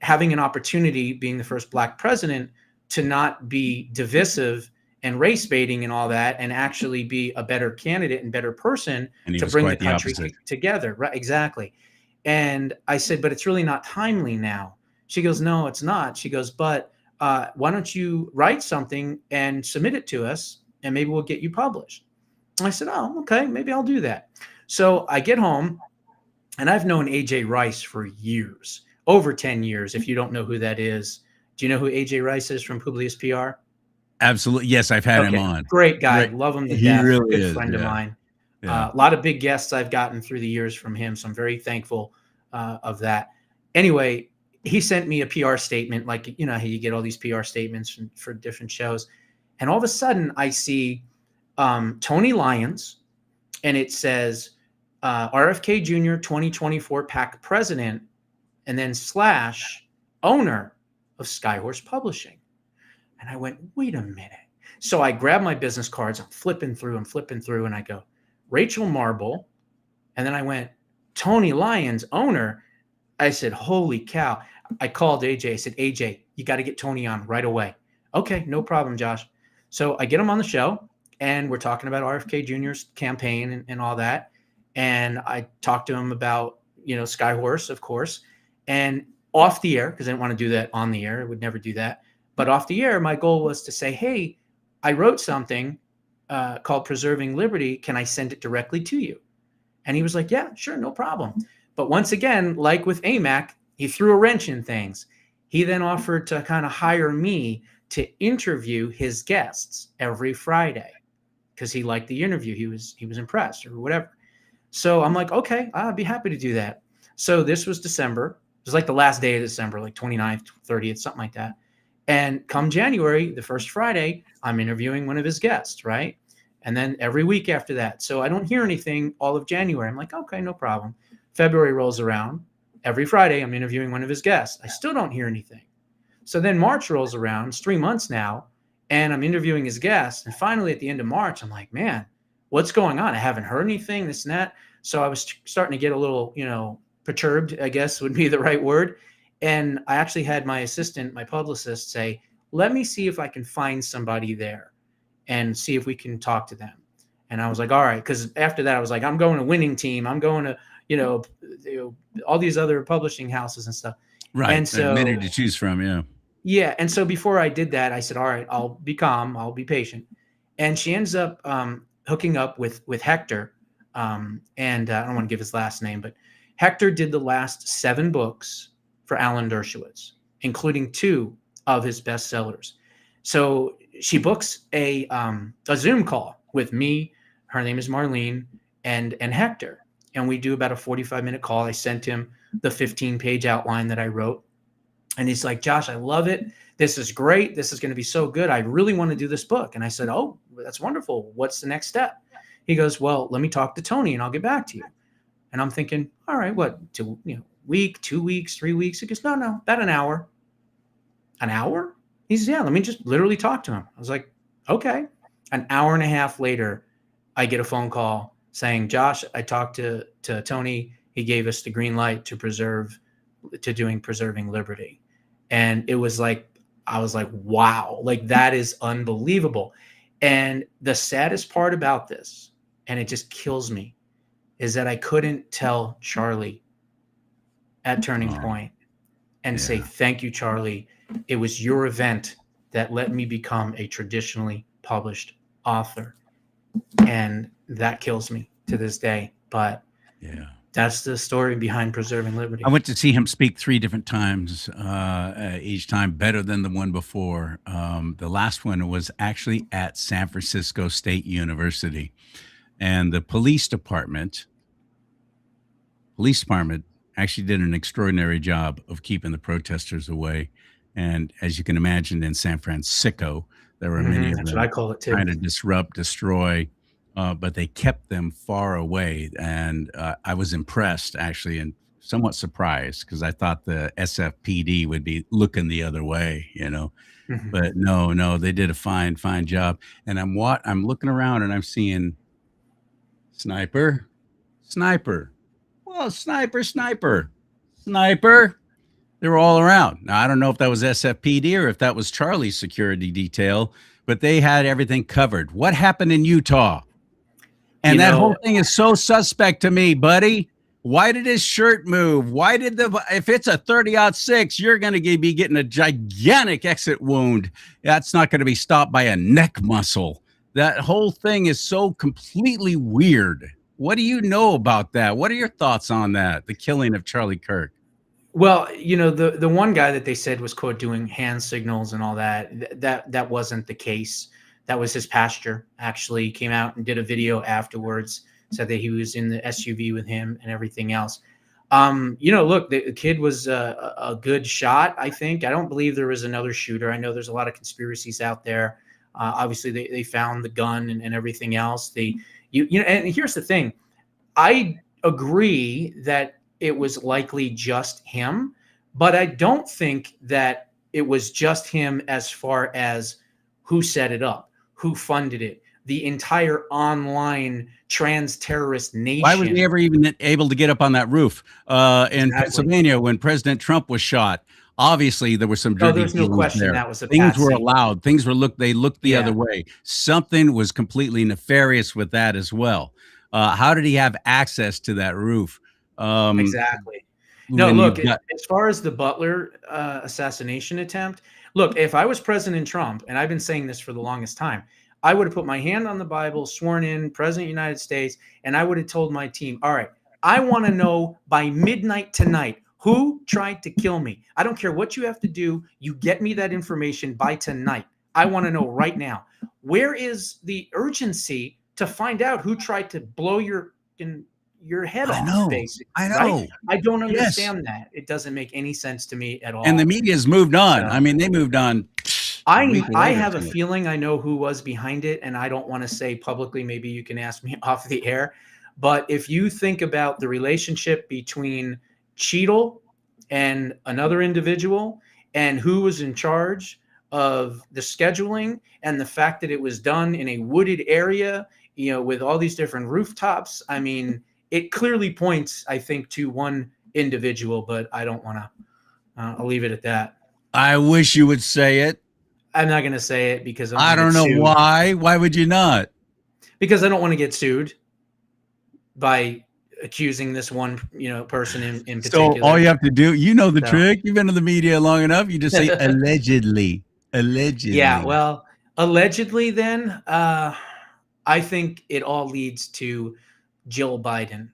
having an opportunity, being the first Black president, to not be divisive and race baiting and all that, and actually be a better candidate and better person to bring the country together. Right, exactly. And I said, but it's really not timely now. She goes, no, it's not. She goes, but Why don't you write something and submit it to us, and maybe we'll get you published. And I said, oh, okay, maybe I'll do that. So I get home, and I've known AJ Rice for years, over 10 years. If you don't know who that is, do you know who AJ Rice is from Publius PR? Absolutely. Yes, I've had him on. Great guy. Love him to He death. really Good is, friend of mine. Yeah. A lot of big guests I've gotten through the years from him, so I'm very thankful of that. Anyway, he sent me a PR statement, like, you know, how you get all these PR statements for different shows. And all of a sudden I see Tony Lyons, and it says RFK Jr. 2024 PAC president, and then / owner of Skyhorse Publishing. And I went, wait a minute. So I grab my business cards, I'm flipping through, and I go, Rachel Marble. And then I went, Tony Lyons, owner. I said, holy cow. I called AJ. I said, AJ, you got to get Tony on right away. Okay, no problem, Josh. So I get him on the show, and we're talking about RFK Jr.'s campaign and all that. And I talked to him about, you know, Skyhorse, of course, and off the air, because I didn't want to do that on the air. I would never do that. But off the air, my goal was to say, hey, I wrote something called Preserving Liberty. Can I send it directly to you? And he was like, yeah, sure, no problem. But once again, like with AMAC, he threw a wrench in things. He then offered to kind of hire me to interview his guests every Friday because he liked the interview. He was impressed or whatever. So I'm like, okay, I'd be happy to do that. So this was December. It was like the last day of December, like 29th, 30th, something like that. And come January, the first Friday, I'm interviewing one of his guests, right? And then every week after that. So I don't hear anything all of January. I'm like, okay, no problem. February rolls around. Every Friday, I'm interviewing one of his guests. I still don't hear anything. So then March rolls around. It's 3 months now, and I'm interviewing his guests. And finally, at the end of March, I'm like, man, what's going on? I haven't heard anything, this and that. So I was starting to get a little, you know, perturbed, I guess would be the right word. And I actually had my assistant, my publicist, say, let me see if I can find somebody there and see if we can talk to them. And I was like, all right, because after that, I was like, I'm going to Winning Team. I'm going to, you know, all these other publishing houses and stuff. Right. And so many to choose from. Yeah. Yeah. And so before I did that, I said, all right, I'll be calm. I'll be patient. And she ends up hooking up with Hector. And I don't want to give his last name, but Hector did the last 7 books for Alan Dershowitz, including 2 of his bestsellers. So she books a Zoom call with me. Her name is Marlene and Hector. And we do about a 45-minute call. I sent him the 15-page outline that I wrote. And he's like, Josh, I love it. This is great. This is going to be so good. I really want to do this book. And I said, oh, that's wonderful. What's the next step? He goes, well, let me talk to Tony and I'll get back to you. And I'm thinking, all right, what, week, 2 weeks, 3 weeks? He goes, no, about an hour. An hour? He says, yeah, let me just literally talk to him. I was like, okay. An hour and a half later, I get a phone call saying, Josh, I talked to Tony. He gave us the green light to doing Preserving Liberty. And it was like, I was like, wow, like that is unbelievable. And the saddest part about this, and it just kills me, is that I couldn't tell Charlie at Turning Point and say, thank you, Charlie. It was your event that let me become a traditionally published author. And that kills me to this day. But yeah, that's the story behind Preserving Liberty. I went to see him speak 3 different times, each time better than the one before. The last one was actually at San Francisco State University. And the police department actually did an extraordinary job of keeping the protesters away. And as you can imagine, in San Francisco, there were many of them what I call it too. trying to disrupt, destroy, but they kept them far away. And I was impressed, actually, and somewhat surprised, because I thought the SFPD would be looking the other way, you know. But no, they did a fine job. And I'm looking around and I'm seeing sniper. Well, sniper. They were all around. Now, I don't know if that was SFPD or if that was Charlie's security detail, but they had everything covered. What happened in Utah? And that whole thing is so suspect to me, buddy. Why did his shirt move? Why did if it's a 30-06, you're going to be getting a gigantic exit wound. That's not going to be stopped by a neck muscle. That whole thing is so completely weird. What do you know about that? What are your thoughts on that? The killing of Charlie Kirk? Well, the one guy that they said was quote doing hand signals and all that wasn't the case. That was his pastor. Actually came out and did a video afterwards, said that he was in the SUV with him and everything else. Look, the kid was a good shot, I think. I don't believe there was another shooter. I know there's a lot of conspiracies out there. Obviously, they found the gun and everything else. And here's the thing. I agree that it was likely just him, but I don't think that it was just him as far as who set it up, who funded it, the entire online trans terrorist nation. Why was he ever even able to get up on that roof in Pennsylvania when President Trump was shot? Obviously, there was some dirty. There's no question there. That was a things were allowed. Things were they looked the other way. Something was completely nefarious with that as well. How did he have access to that roof? Exactly. No, look, as far as the Butler assassination attempt, look, if I was President Trump, and I've been saying this for the longest time, I would have put my hand on the Bible, sworn in, President of the United States, and I would have told my team, all right, I want to know by midnight tonight who tried to kill me. I don't care what you have to do. You get me that information by tonight. I want to know right now. Where is the urgency to find out who tried to blow your head off, basically? I know. Right? I don't understand that. It doesn't make any sense to me at all. And the media's moved on. I mean, they moved on. I have a feeling I know who was behind it, and I don't want to say publicly. Maybe you can ask me off the air. But if you think about the relationship between Cheadle and another individual and who was in charge of the scheduling and the fact that it was done in a wooded area, with all these different rooftops, I mean, it clearly points, I think, to one individual, but I don't want to, I'll leave it at that. I wish you would say it. I'm not going to say it because I don't know why. Why would you not? Because I don't want to get sued by accusing this one, person in particular. So all you have to do, the trick. You've been in the media long enough. You just say allegedly. Allegedly. Yeah, well, allegedly then, I think it all leads to Jill Biden.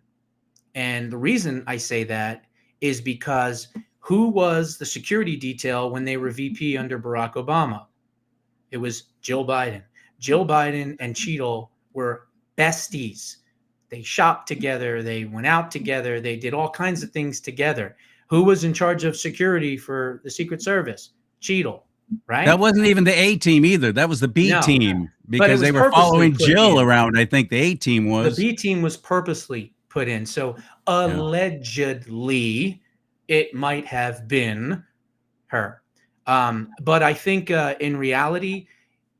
And the reason I say that is because who was the security detail when they were VP under Barack Obama? It was Jill Biden. Jill Biden and Cheadle were besties. They shopped together. They went out together. They did all kinds of things together. Who was in charge of security for the Secret Service? Cheadle, right? That wasn't even the A team either. That was the B team because they were following Jill around. I think the A team was. The B team was purposely put in. So allegedly, it might have been her. But I think in reality,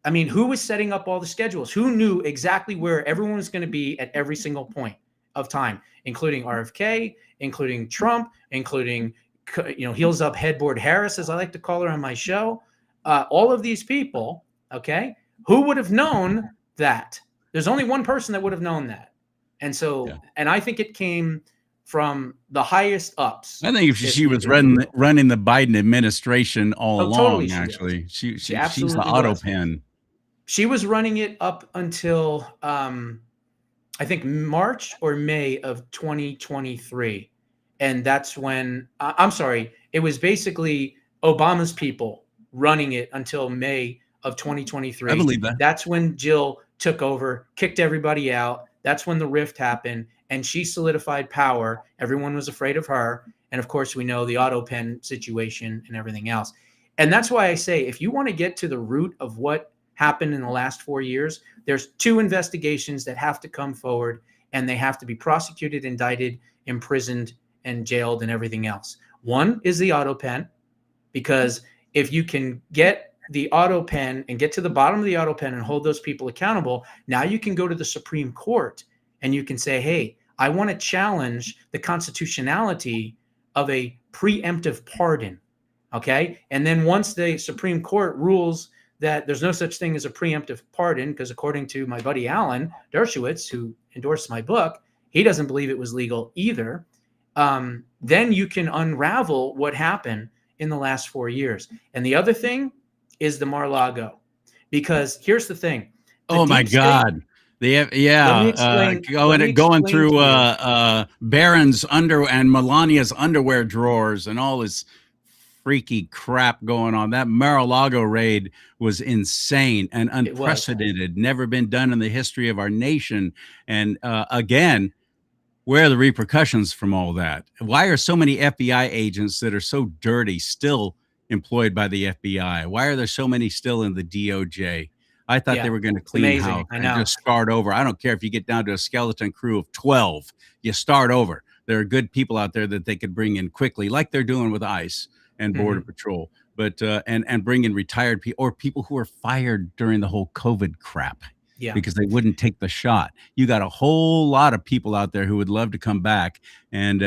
I mean, who was setting up all the schedules? Who knew exactly where everyone was going to be at every single point of time, including RFK, including Trump, including, heels up headboard Harris, as I like to call her on my show. All of these people, okay, who would have known that? There's only one person that would have known that. And so, and I think it came from the highest ups. I think if she was running the Biden administration all along, totally actually. She's the absolutely auto pen. She was running it up until, I think, March or May of 2023. And that's when, I'm sorry, it was basically Obama's people running it until May of 2023. I believe that. That's when Jill took over, kicked everybody out. That's when the rift happened, and she solidified power. Everyone was afraid of her. And of course, we know the auto pen situation and everything else. And that's why I say, if you want to get to the root of what happened in the last 4 years, there's 2 investigations that have to come forward, and they have to be prosecuted, indicted, imprisoned, and jailed, and everything else. One is the auto pen, because if you can get the auto pen and get to the bottom of the auto pen and hold those people accountable, now you can go to the Supreme Court and you can say, hey, I want to challenge the constitutionality of a preemptive pardon. Okay. And then once the Supreme Court rules that there's no such thing as a preemptive pardon, because according to my buddy Alan Dershowitz, who endorsed my book, he doesn't believe it was legal either. then you can unravel what happened in the last 4 years. And the other thing is the Mar-a-Lago, because here's the thing. Oh my God. Let me explain. Going through Barron's and Melania's underwear drawers and all this freaky crap going on. That Mar-a-Lago raid was insane and unprecedented, never been done in the history of our nation. And again, where are the repercussions from all that? Why are so many FBI agents that are so dirty still employed by the FBI? Why are there so many still in the DOJ? I thought they were going to clean house and just start over. I don't care if you get down to a skeleton crew of 12, you start over. There are good people out there that they could bring in quickly, like they're doing with ICE and Border Patrol, but and bring in retired people or people who were fired during the whole COVID crap. Yeah. Because they wouldn't take the shot. You got a whole lot of people out there who would love to come back, and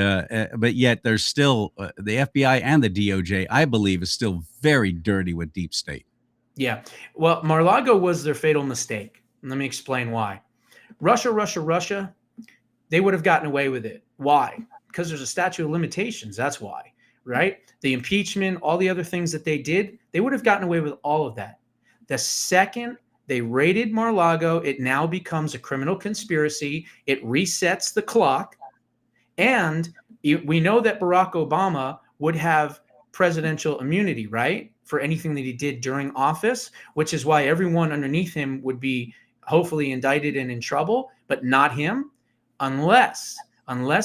but yet there's still the FBI and the DOJ, I believe, is still very dirty with deep state. Yeah. Well, Mar-a-Lago was their fatal mistake. Let me explain why. Russia, they would have gotten away with it. Why? Because there's a statute of limitations. That's why, right? The impeachment, all the other things that they did, they would have gotten away with all of that. The second they raided Mar-a-Lago, it now becomes a criminal conspiracy. It resets the clock. And we know that Barack Obama would have presidential immunity, right? For anything that he did during office, which is why everyone underneath him would be hopefully indicted and in trouble, but not him, unless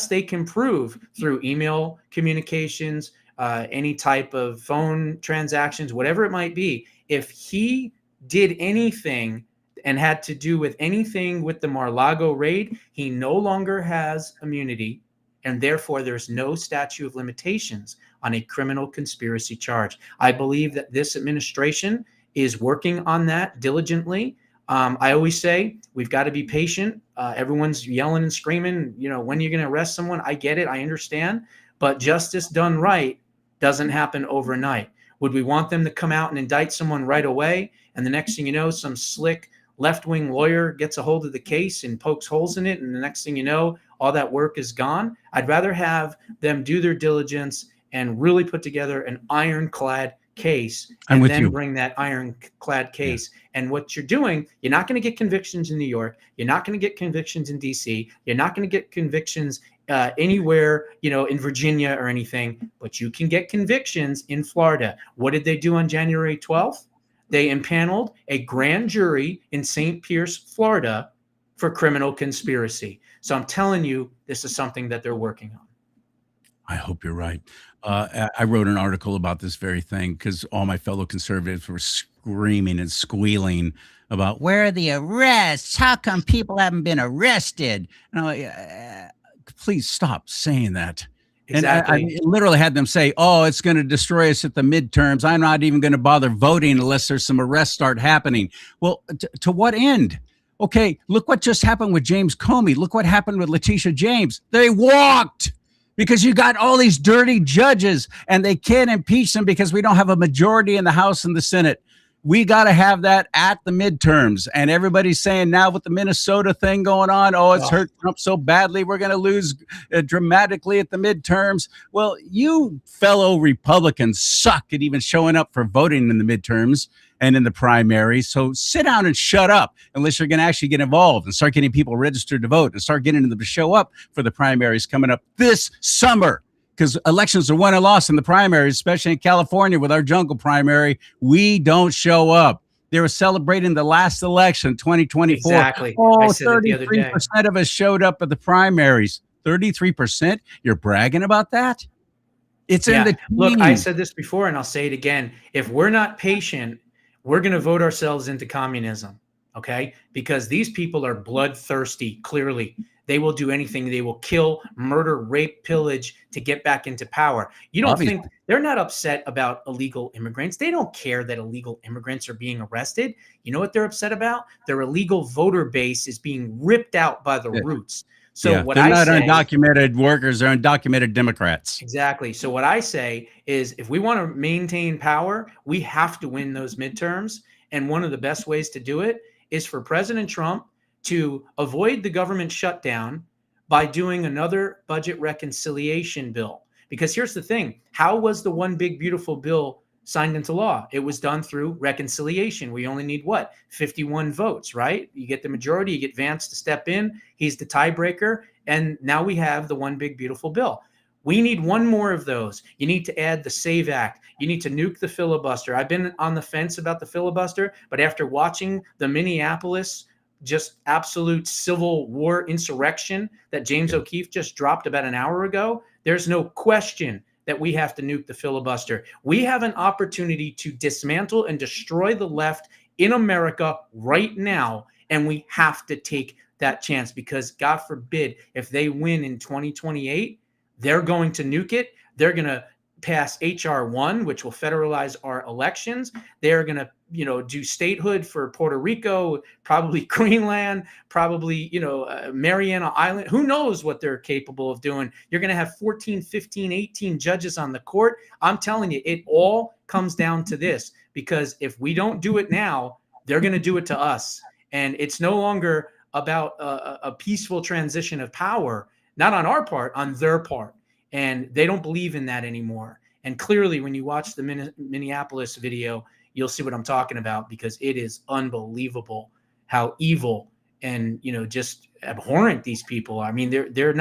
they can prove through email communications, any type of phone transactions, whatever it might be, if he did anything and had to do with anything with the Mar-a-Lago raid, he no longer has immunity, and therefore there's no statute of limitations on a criminal conspiracy charge. I believe that this administration is working on that diligently. I always say we've got to be patient. Everyone's yelling and screaming, when you're going to arrest someone. I get it. I understand. But justice done right doesn't happen overnight. Would we want them to come out and indict someone right away? And the next thing you know, some slick left-wing lawyer gets a hold of the case and pokes holes in it. And the next thing you know, all that work is gone. I'd rather have them do their diligence and really put together an ironclad case and then bring that ironclad case. Yeah. And what you're doing, you're not going to get convictions in New York. You're not going to get convictions in DC. You're not going to get convictions anywhere, in Virginia or anything, but you can get convictions in Florida. What did they do on January 12th? They impaneled a grand jury in St. Pierce, Florida for criminal conspiracy. So I'm telling you, this is something that they're working on. I hope you're right. I wrote an article about this very thing because all my fellow conservatives were screaming and squealing about where are the arrests? How come people haven't been arrested? And I'm like, please stop saying that. Exactly. And I literally had them say, oh, it's going to destroy us at the midterms. I'm not even going to bother voting unless there's some arrests start happening. Well, to what end? Okay, look what just happened with James Comey. Look what happened with Letitia James. They walked because you got all these dirty judges and they can't impeach them because we don't have a majority in the House and the Senate. We got to have that at the midterms. And everybody's saying now with the Minnesota thing going on, oh, it's hurt Trump so badly, we're going to lose dramatically at the midterms. Well, you fellow Republicans suck at even showing up for voting in the midterms and in the primaries. So sit down and shut up unless you're going to actually get involved and start getting people registered to vote and start getting them to show up for the primaries coming up this summer. Because elections are won and lost in the primaries, especially in California with our jungle primary. We don't show up. They were celebrating the last election, 2024. Exactly. Oh, 33% of us showed up at the primaries. 33%? You're bragging about that? It's in the team. Look, I said this before, and I'll say it again. If we're not patient, we're going to vote ourselves into communism, okay? Because these people are bloodthirsty, clearly. They will do anything. They will kill, murder, rape, pillage to get back into power. You don't think they're not upset about illegal immigrants? They don't care that illegal immigrants are being arrested. You know what they're upset about? Their illegal voter base is being ripped out by the roots. So what they're not undocumented workers, they're undocumented Democrats. Exactly. So what I say is if we want to maintain power, we have to win those midterms. And one of the best ways to do it is for President Trump to avoid the government shutdown, by doing another budget reconciliation bill. Because here's the thing, how was the one big beautiful bill signed into law? It was done through reconciliation. We only need what? 51 votes, right? You get the majority, you get Vance to step in, he's the tiebreaker, and now we have the one big beautiful bill. We need one more of those. You need to add the SAVE Act. You need to nuke the filibuster. I've been on the fence about the filibuster, but after watching the Minneapolis just absolute civil war insurrection that James O'Keefe just dropped about an hour ago, there's no question that we have to nuke the filibuster. We have an opportunity to dismantle and destroy the left in America right now, and we have to take that chance because, God forbid, if they win in 2028, they're going to nuke it. They're going to pass H.R. 1, which will federalize our elections. They're going to, do statehood for Puerto Rico, probably Greenland, probably, Mariana Island. Who knows what they're capable of doing? You're going to have 14, 15, 18 judges on the court. I'm telling you, it all comes down to this, because if we don't do it now, they're going to do it to us. And it's no longer about a peaceful transition of power, not on our part, on their part. And they don't believe in that anymore. And clearly, when you watch the Minneapolis video, you'll see what I'm talking about, because it is unbelievable how evil and, just abhorrent these people are. I mean, they're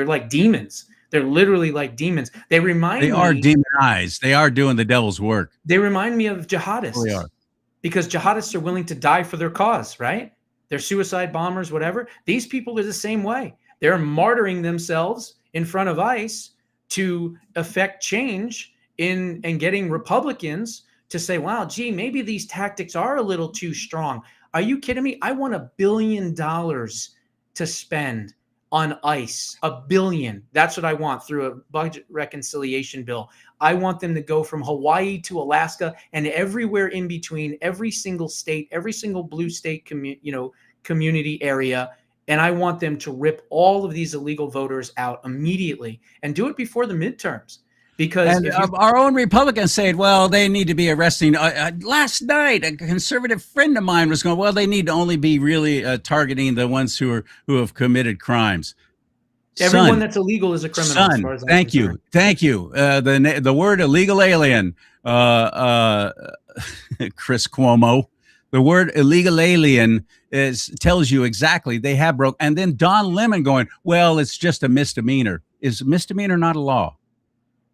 like demons. They're literally like demons. They are demonized. They are doing the devil's work. They remind me of jihadists. They are. Because jihadists are willing to die for their cause, right? They're suicide bombers, whatever. These people are the same way. They're martyring themselves in front of ICE to affect change and getting Republicans to say, wow, gee, maybe these tactics are a little too strong. Are you kidding me? I want $1 billion to spend on ICE. $1 billion. That's what I want through a budget reconciliation bill. I want them to go from Hawaii to Alaska and everywhere in between, every single state, every single blue state community area. And I want them to rip all of these illegal voters out immediately and do it before the midterms. Because our own Republicans say, well, they need to be arresting. Last night, a conservative friend of mine was going, well, they need to only be really targeting the ones who have committed crimes. Everyone that's illegal is a criminal. As far as thank you. The word illegal alien, Chris Cuomo. The word illegal alien tells you exactly they have broke. And then Don Lemon going, well, it's just a misdemeanor. Is misdemeanor not a law?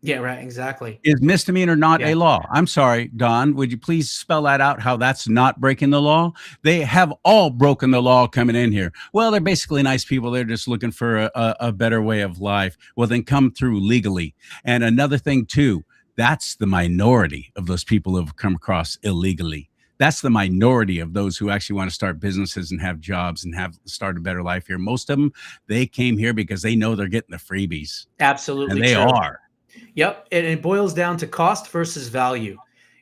Yeah, right. Exactly. Is misdemeanor not a law? I'm sorry, Don, would you please spell that out, how that's not breaking the law? They have all broken the law coming in here. Well, they're basically nice people. They're just looking for a better way of life. Well, then come through legally. And another thing, too, that's the minority of those people who have come across illegally. That's the minority of those who actually want to start businesses and have jobs and start a better life here. Most of them, they came here because they know they're getting the freebies. Absolutely. And they are. Yep. And it boils down to cost versus value.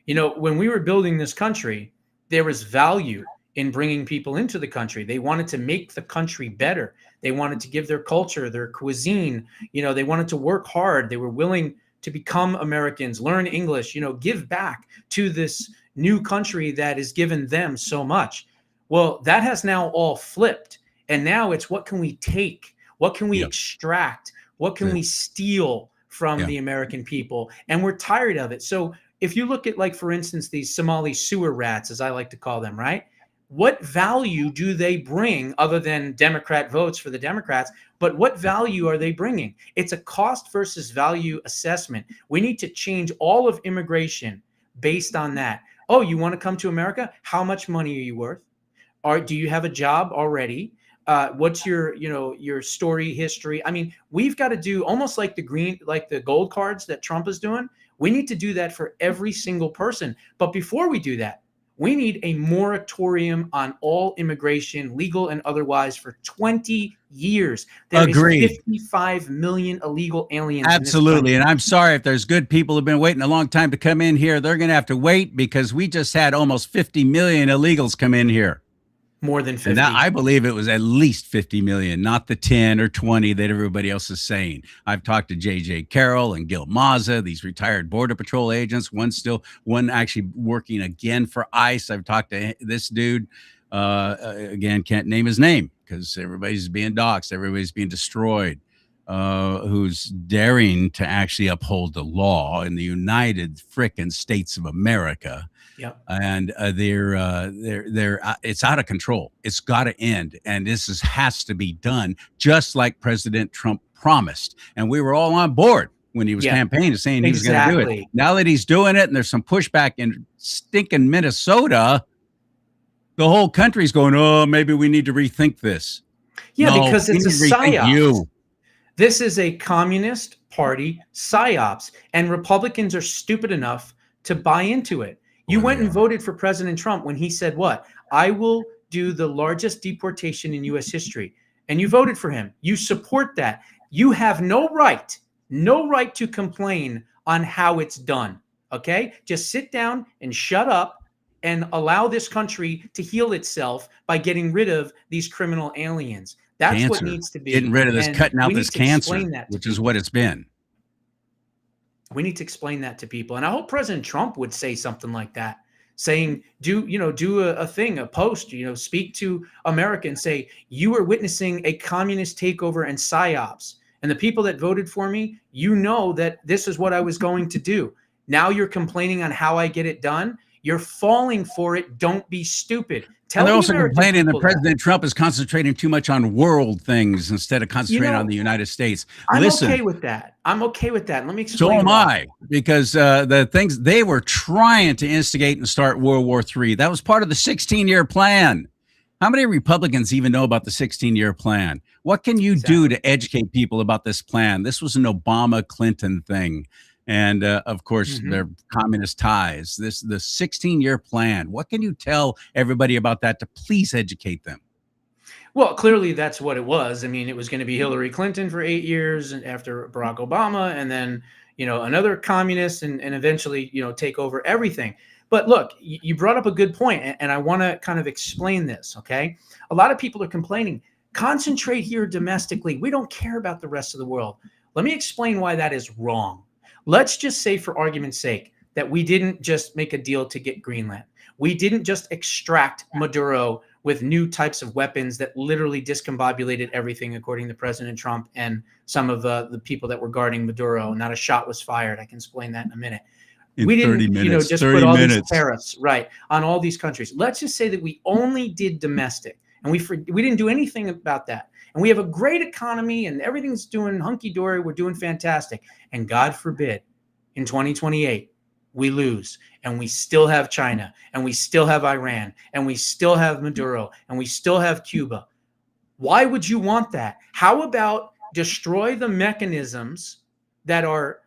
When we were building this country, there was value in bringing people into the country. They wanted to make the country better. They wanted to give their culture, their cuisine. They wanted to work hard. They were willing to become Americans, learn English, give back to this new country that has given them so much. Well, that has now all flipped. And now it's, what can we take? What can we extract? What can we steal from the American people? And we're tired of it. So if you look at, like, for instance, these Somali sewer rats, as I like to call them, right? What value do they bring other than Democrat votes for the Democrats? But what value are they bringing? It's a cost versus value assessment. We need to change all of immigration based on that. Oh, you want to come to America? How much money are you worth? Or do you have a job already? What's your story history? I mean, we've got to do almost like the gold cards that Trump is doing. We need to do that for every single person. But before we do that, we need a moratorium on all immigration, legal and otherwise, for 20 years. There is 55 million illegal aliens. Absolutely. And I'm sorry if there's good people who've been waiting a long time to come in here. They're going to have to wait, because we just had almost 50 million illegals come in here. More than 50. And that, I believe it was at least 50 million, not the 10 or 20 that everybody else is saying. I've talked to J.J. Carroll and Gil Mazza, these retired Border Patrol agents, one actually working again for ICE. I've talked to this dude, again, can't name his name. because everybody's being doxxed, everybody's being destroyed, who's daring to actually uphold the law in the United frickin' States of America. Yep. And it's out of control. It's got to end, and has to be done, just like President Trump promised. And we were all on board when he was campaigning, saying he was going to do it. Now that he's doing it, and there's some pushback in stinking Minnesota, the whole country's going, oh, maybe we need to rethink this. Yeah, no, because it's a psyops. This is a Communist Party psyops, and Republicans are stupid enough to buy into it. You went and voted for President Trump when he said what? I will do the largest deportation in U.S. history. And you voted for him. You support that. You have no right to complain on how it's done. Okay? Just sit down and shut up and allow this country to heal itself by getting rid of these criminal aliens. That's cancer. What needs to be. Getting rid of this, cutting out this cancer, which is what it's been. We need to explain that to people. And I hope President Trump would say something like that, saying, do a thing, a post, speak to America and say, you are witnessing a communist takeover and psyops. And the people that voted for me, that this is what I was going to do. Now you're complaining on how I get it done. You're falling for it. Don't be stupid. And they're also complaining that President Trump is concentrating too much on world things instead of concentrating on the United States. Listen, okay with that. I'm okay with that. Let me explain. So am I, because the things they were trying to instigate and start World War III. That was part of the 16-year plan. How many Republicans even know about the 16-year plan? What can you do to educate people about this plan? This was an Obama-Clinton thing. And of course, their communist ties. The 16-year plan. What can you tell everybody about that to please educate them? Well, clearly that's what it was. I mean, it was going to be Hillary Clinton for 8 years, and after Barack Obama, and then another communist, and eventually take over everything. But look, you brought up a good point, and I want to kind of explain this. Okay, a lot of people are complaining. Concentrate here domestically. We don't care about the rest of the world. Let me explain why that is wrong. Let's just say, for argument's sake, that we didn't just make a deal to get Greenland. We didn't just extract Maduro with new types of weapons that literally discombobulated everything, according to President Trump and some of the people that were guarding Maduro. Not a shot was fired. I can explain that in a minute. We didn't, just put all these tariffs on all these countries. Let's just say that we only did domestic, and we didn't do anything about that. And we have a great economy and everything's doing hunky-dory. We're doing fantastic. And God forbid, in 2028, we lose. And we still have China. And we still have Iran. And we still have Maduro. And we still have Cuba. Why would you want that? How about destroy the mechanisms that are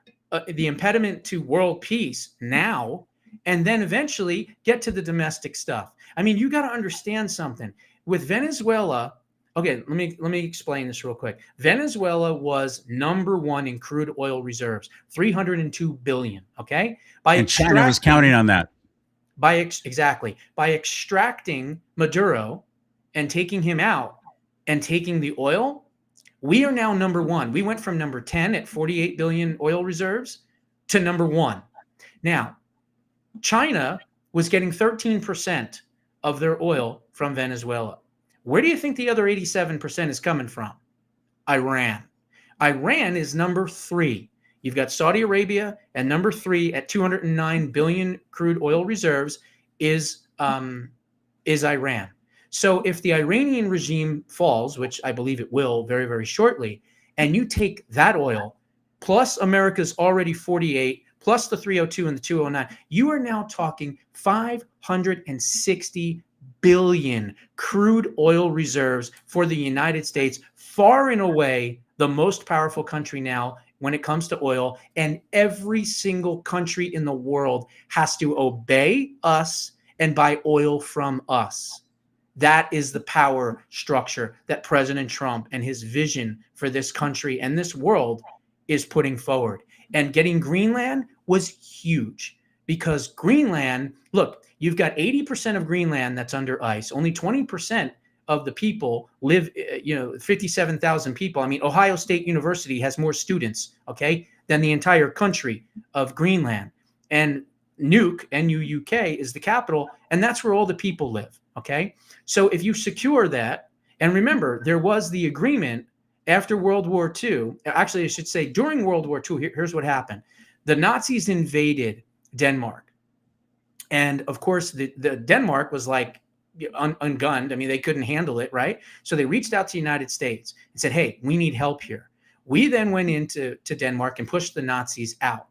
the impediment to world peace now, and then eventually get to the domestic stuff? I mean, you got to understand something. With Venezuela... Okay, let me explain this real quick. Venezuela was number one in crude oil reserves, 302 billion. Okay, and China was counting on that. By extracting Maduro and taking him out and taking the oil, we are now number one. We went from number 10 at 48 billion oil reserves to number one. Now, China was getting 13% of their oil from Venezuela. Where do you think the other 87% is coming from? Iran. Iran is number 3. You've got Saudi Arabia, and number 3 at 209 billion crude oil reserves is Iran. So if the Iranian regime falls, which I believe it will very, very shortly, and you take that oil plus America's already 48, plus the 302 and the 209, you are now talking 560 billion crude oil reserves for the United States, far and away the most powerful country now when it comes to oil. And every single country in the world has to obey us and buy oil from us. That is the power structure that President Trump and his vision for this country and this world is putting forward. And getting Greenland was huge, because Greenland, look, you've got 80% of Greenland that's under ice. Only 20% of the people live, 57,000 people. I mean, Ohio State University has more students, okay, than the entire country of Greenland. And Nuuk, N-U-U-K, is the capital, and that's where all the people live, okay? So if you secure that And remember, there was the agreement after World War II. Actually, I should say during World War II, here's what happened. The Nazis invaded Denmark. And of course, the Denmark was like ungunned. I mean, they couldn't handle it, right? So they reached out to the United States and said, hey, we need help here. We then went into Denmark and pushed the Nazis out.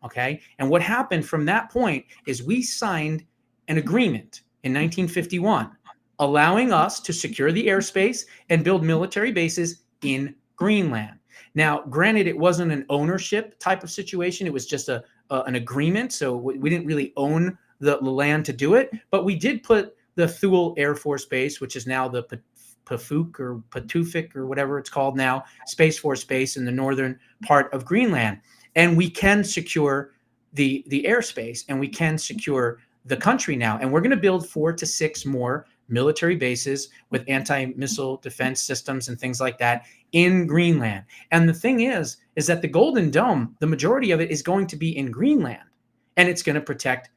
Okay. And what happened from that point is we signed an agreement in 1951 allowing us to secure the airspace and build military bases in Greenland. Now, granted, it wasn't an ownership type of situation. It was just an agreement. So we didn't really own the land to do it, but we did put the Thule Air Force Base, which is now the Patufik or whatever it's called now, Space Force Base in the northern part of Greenland. And we can secure the airspace, and we can secure the country now. And we're going to build 4 to 6 more military bases with anti-missile defense systems and things like that in Greenland. And the thing is that the Golden Dome, the majority of it is going to be in Greenland, and it's going to protect,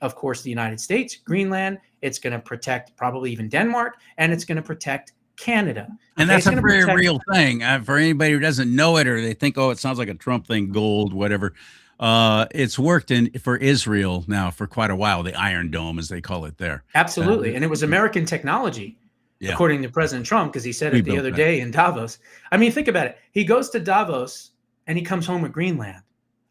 of course, the United States, Greenland. It's going to protect probably even Denmark, and it's going to protect Canada. And that's a very real thing. For anybody who doesn't know it, or they think, oh, it sounds like a Trump thing, gold, whatever. It's worked for Israel now for quite a while, the Iron Dome, as they call it there. Absolutely. And it was American technology, according to President Trump, because he said it the other day in Davos. I mean, think about it. He goes to Davos, and he comes home with Greenland.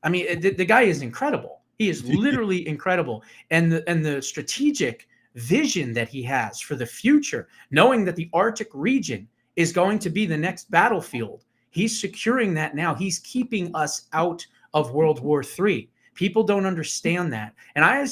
I mean, the guy is incredible. He is literally incredible. And the strategic vision that he has for the future, knowing that the Arctic region is going to be the next battlefield, he's securing that now. He's keeping us out of World War III. People don't understand that. And I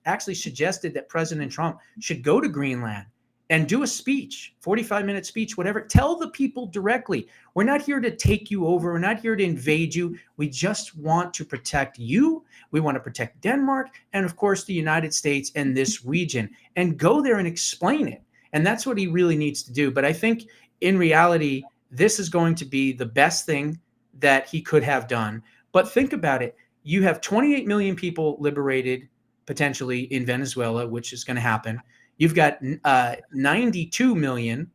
actually suggested that President Trump should go to Greenland and do a speech, 45-minute speech, whatever. Tell the people directly, we're not here to take you over. We're not here to invade you. We just want to protect you. We want to protect Denmark and, of course, the United States and this region, and go there and explain it. And that's what he really needs to do. But I think in reality, this is going to be the best thing that he could have done. But think about it. You have 28 million people liberated potentially in Venezuela, which is going to happen. You've got 92 million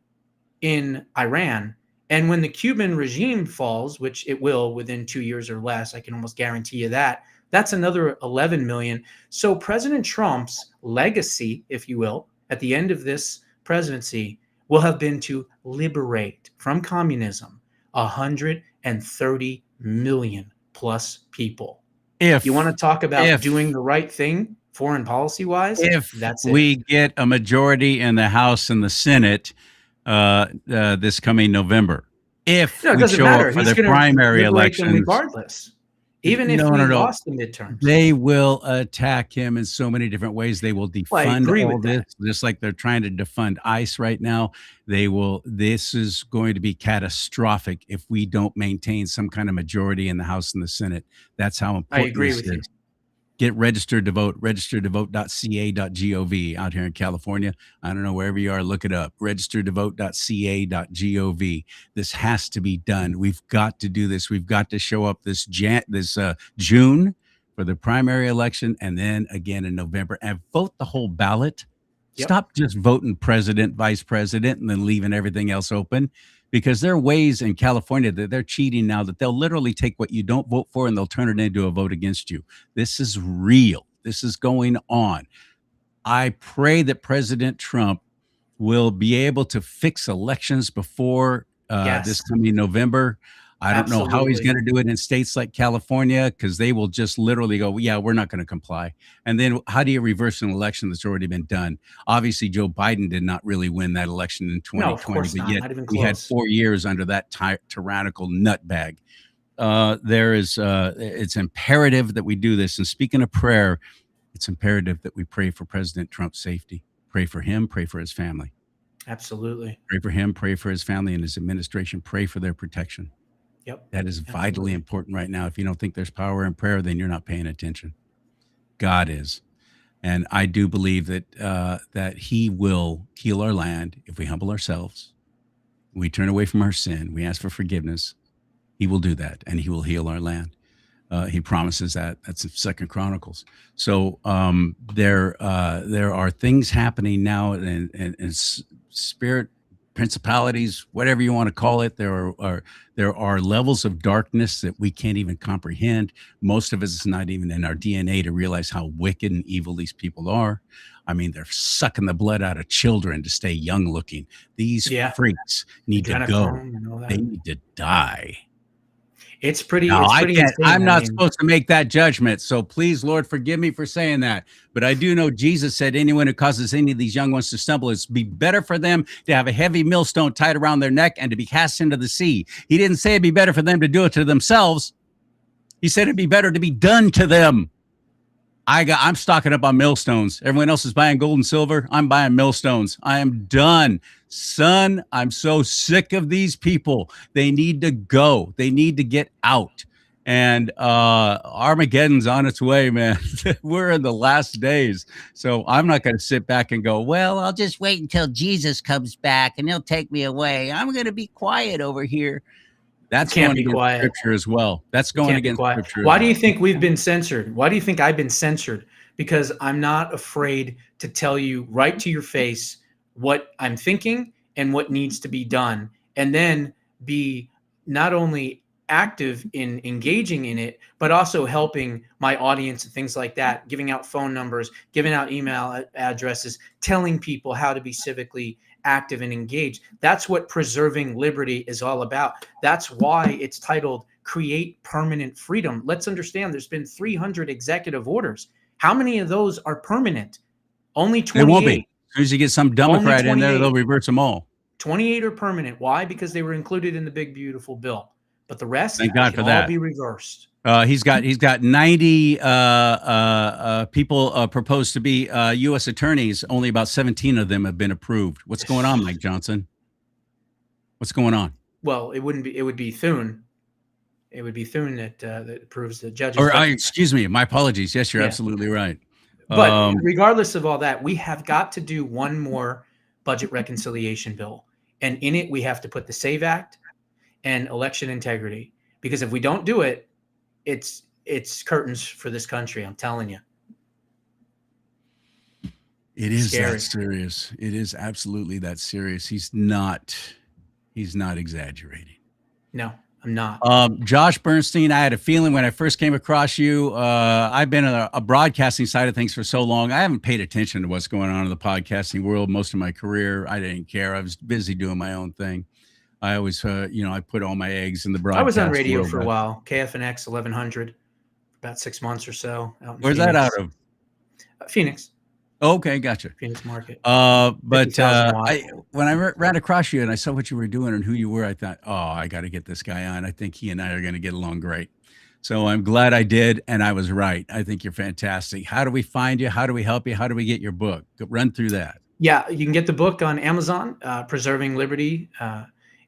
in Iran. And when the Cuban regime falls, which it will within 2 years or less, I can almost guarantee you that, that's another 11 million. So President Trump's legacy, if you will, at the end of this presidency will have been to liberate from communism 130 million plus people. If you want to talk about doing the right thing foreign policy wise, that's it. We get a majority in the House and the Senate this coming November. If it doesn't show matter. up for the primary elections, regardless. Even if we lost the midterms, they will attack him in so many different ways. They will defund all this, just like they're trying to defund ICE right now. They will. This is going to be catastrophic if we don't maintain some kind of majority in the House and the Senate. That's how important I agree with you. Get registered to vote. Registertovote.ca.gov out here in California. I don't know, wherever you are, look it up. Registertovote.ca.gov. This has to be done. We've got to do this. We've got to show up this June for the primary election, and then again in November, and vote the whole ballot. Yep. Stop just voting president, vice president, and then leaving everything else open. Because there are ways in California that they're cheating now, that they'll literally take what you don't vote for and they'll turn it into a vote against you. This is real. This is going on. I pray that President Trump will be able to fix elections before this coming November. I don't know how he's going to do it in states like California, because they will just literally go, yeah, we're not going to comply. And then how do you reverse an election that's already been done? Obviously, Joe Biden did not really win that election in 2020, but yet we had 4 years under that tyrannical nutbag. It's imperative that we do this. And speaking of prayer, it's imperative that we pray for President Trump's safety. Pray for him, pray for his family. Absolutely. Pray for him, pray for his family and his administration. Pray for their protection. Yep. That is vitally important right now. If you don't think there's power in prayer, then you're not paying attention. God is. And I do believe that that he will heal our land if we humble ourselves, we turn away from our sin, we ask for forgiveness. He will do that, and he will heal our land. He promises that. That's in 2 Chronicles. So there are things happening now in spirit principalities, whatever you want to call it. There are levels of darkness that we can't even comprehend. Most of us is not even in our DNA to realize how wicked and evil these people are. I mean, they're sucking the blood out of children to stay young looking. These freaks need to go. They need to die. It's pretty. No, it's pretty insane. I'm not supposed to make that judgment. So please, Lord, forgive me for saying that. But I do know Jesus said anyone who causes any of these young ones to stumble, it's be better for them to have a heavy millstone tied around their neck and to be cast into the sea. He didn't say it'd be better for them to do it to themselves. He said it'd be better to be done to them. I'm stocking up on millstones. Everyone else is buying gold and silver. I'm buying millstones. I am done. Son, I'm so sick of these people. They need to go. They need to get out. And Armageddon's on its way, man. We're in the last days. So I'm not going to sit back and go, well, I'll just wait until Jesus comes back and he'll take me away. I'm going to be quiet over here. That's going against scripture as well. That's going against scripture. Why do you think we've been censored? Why do you think I've been censored? Because I'm not afraid to tell you right to your face what I'm thinking and what needs to be done, and then be not only active in engaging in it, but also helping my audience and things like that, giving out phone numbers, giving out email addresses, telling people how to be civically active and engaged. That's what preserving liberty is all about. That's why it's titled Create Permanent Freedom. Let's understand there's been 300 executive orders. How many of those are permanent? Only 28. They won't be. As soon as you get some Democrat in there, they'll reverse them all. 28 are permanent. Why? Because they were included in the big, beautiful bill. But the rest Thank God for that. All be reversed. He's got 90 people proposed to be U.S. attorneys. Only about 17 of them have been approved. What's going on, Mike Johnson? What's going on? Well, it would be Thune. It would be Thune that approves the judges. Or excuse me, my apologies. Yes, you're absolutely right. But regardless of all that, we have got to do one more budget reconciliation bill, and in it we have to put the SAVE Act and election integrity. Because if we don't do it, it's curtains for this country. I'm telling you. It is that serious. It is absolutely that serious. He's not exaggerating. No, I'm not. Josh Bernstein, I had a feeling when I first came across you, I've been in a broadcasting side of things for so long. I haven't paid attention to what's going on in the podcasting world most of my career. I didn't care. I was busy doing my own thing. I always, I put all my eggs in the broadcast. I was on radio for a while, KFNX 1100, about 6 months or so. Where's that out of? Phoenix. Okay, gotcha. Phoenix market. But when I ran across you and I saw what you were doing and who you were, I thought, oh, I got to get this guy on. I think he and I are going to get along great. So I'm glad I did, and I was right. I think you're fantastic. How do we find you? How do we help you? How do we get your book? Run through that. Yeah, you can get the book on Amazon, Preserving Liberty.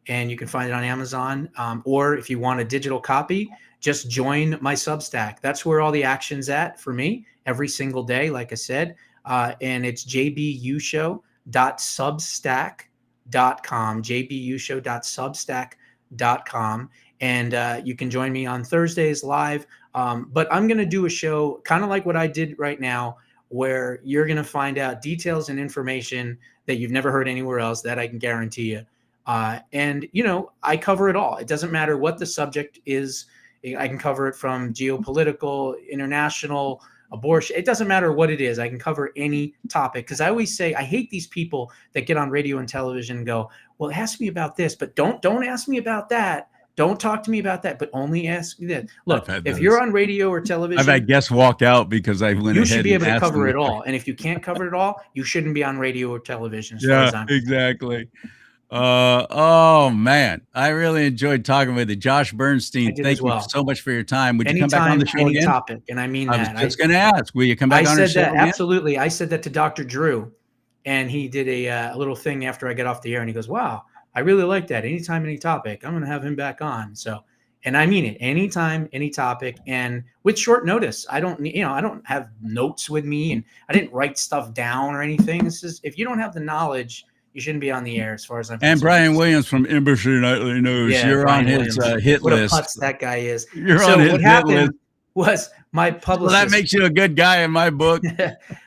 And you can find it on Amazon. Or if you want a digital copy, just join my Substack. That's where all the action's at for me every single day, like I said. And it's jbushow.substack.com, jbushow.substack.com. And you can join me on Thursdays live. But I'm going to do a show kind of like what I did right now, where you're going to find out details and information that you've never heard anywhere else, that I can guarantee you. And, I cover it all. It doesn't matter what the subject is. I can cover it from geopolitical, international, abortion. It doesn't matter what it is. I can cover any topic. Because I always say, I hate these people that get on radio and television and go, well, ask me about this, but don't ask me about that. Don't talk to me about that, but only ask me that. Look, if you're on radio or television, I've had guests walk out because I went ahead. You should be able to cover it all. And if you can't cover it all, you shouldn't be on radio or television. Yeah, exactly. Oh man, I really enjoyed talking with you, Josh Bernstein. Thank you so much for your time. Would you come back on the show again? Topic, and I mean that. I was just going to ask, will you come back on the show again? Absolutely. I said that to Dr. Drew, and he did a little thing after I got off the air, and he goes, "Wow, I really like that. Anytime, any topic. I'm going to have him back on." So, and I mean it. Anytime, any topic, and with short notice. I don't have notes with me, and I didn't write stuff down or anything. This is, if you don't have the knowledge, you shouldn't be on the air, as far as I'm concerned. And Brian Williams from Embassy Nightly News. Yeah, you're Brian on his hit what list. What a putz that guy is. You're on his hit list. Was my publicist. Well, that makes you a good guy in my book.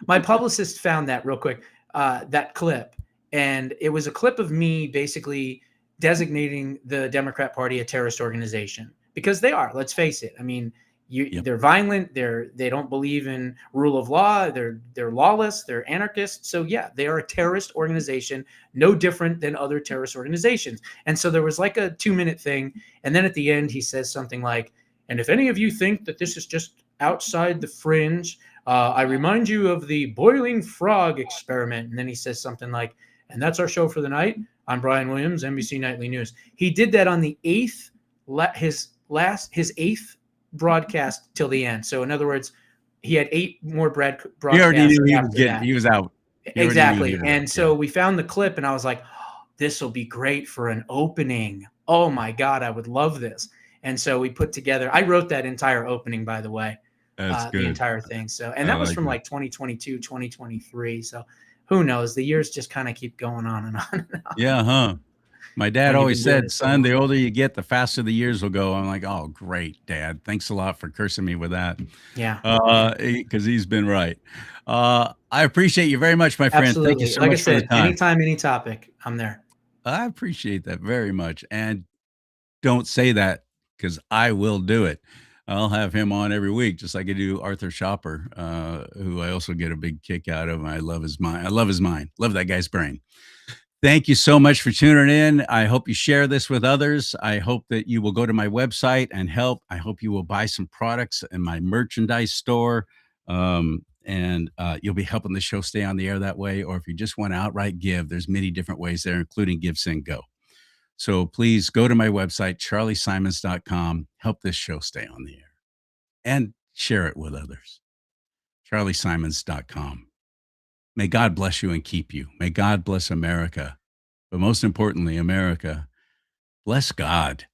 My publicist found that real quick, that clip, And it was a clip of me basically designating the Democrat Party a terrorist organization, because they are. Let's face it. I mean, they're violent. They don't believe in rule of law. They're lawless. They're anarchists. So yeah, they are a terrorist organization, no different than other terrorist organizations. And so there was like a 2-minute thing, and then at the end he says something like, "And if any of you think that this is just outside the fringe, I remind you of the boiling frog experiment." And then he says something like, "And that's our show for the night. I'm Brian Williams, NBC Nightly News." He did that on the his eighth broadcast till the end. So in other words, he had 8 more broadcasts. He already knew he was out. Exactly. And so we found the clip, and I was like, oh, this will be great for an opening. Oh my God, I would love this. And so we put together, I wrote that entire opening, by the way, the entire thing. So, and that was from like 2022, 2023. So who knows? The years just kind of keep going on and on and on. Yeah, huh? My dad always said, son, the older you get, the faster the years will go. I'm like, oh, great, Dad. Thanks a lot for cursing me with that. Yeah. Because he's been right. I appreciate you very much, my friend. Absolutely. Thank you so like much I said, for the time. anytime, any topic, I'm there. I appreciate that very much. And don't say that, because I will do it. I'll have him on every week, just like I do Arthur Schopper, who I also get a big kick out of. I love his mind. I love his mind. Love that guy's brain. Thank you so much for tuning in. I hope you share this with others. I hope that you will go to my website and help. I hope you will buy some products in my merchandise store. And you'll be helping the show stay on the air that way. Or if you just want to outright give, there's many different ways there, including Give, Send, Go. So please go to my website, charliesimons.com. Help this show stay on the air and share it with others. charliesimons.com. May God bless you and keep you. May God bless America. But most importantly, America, bless God.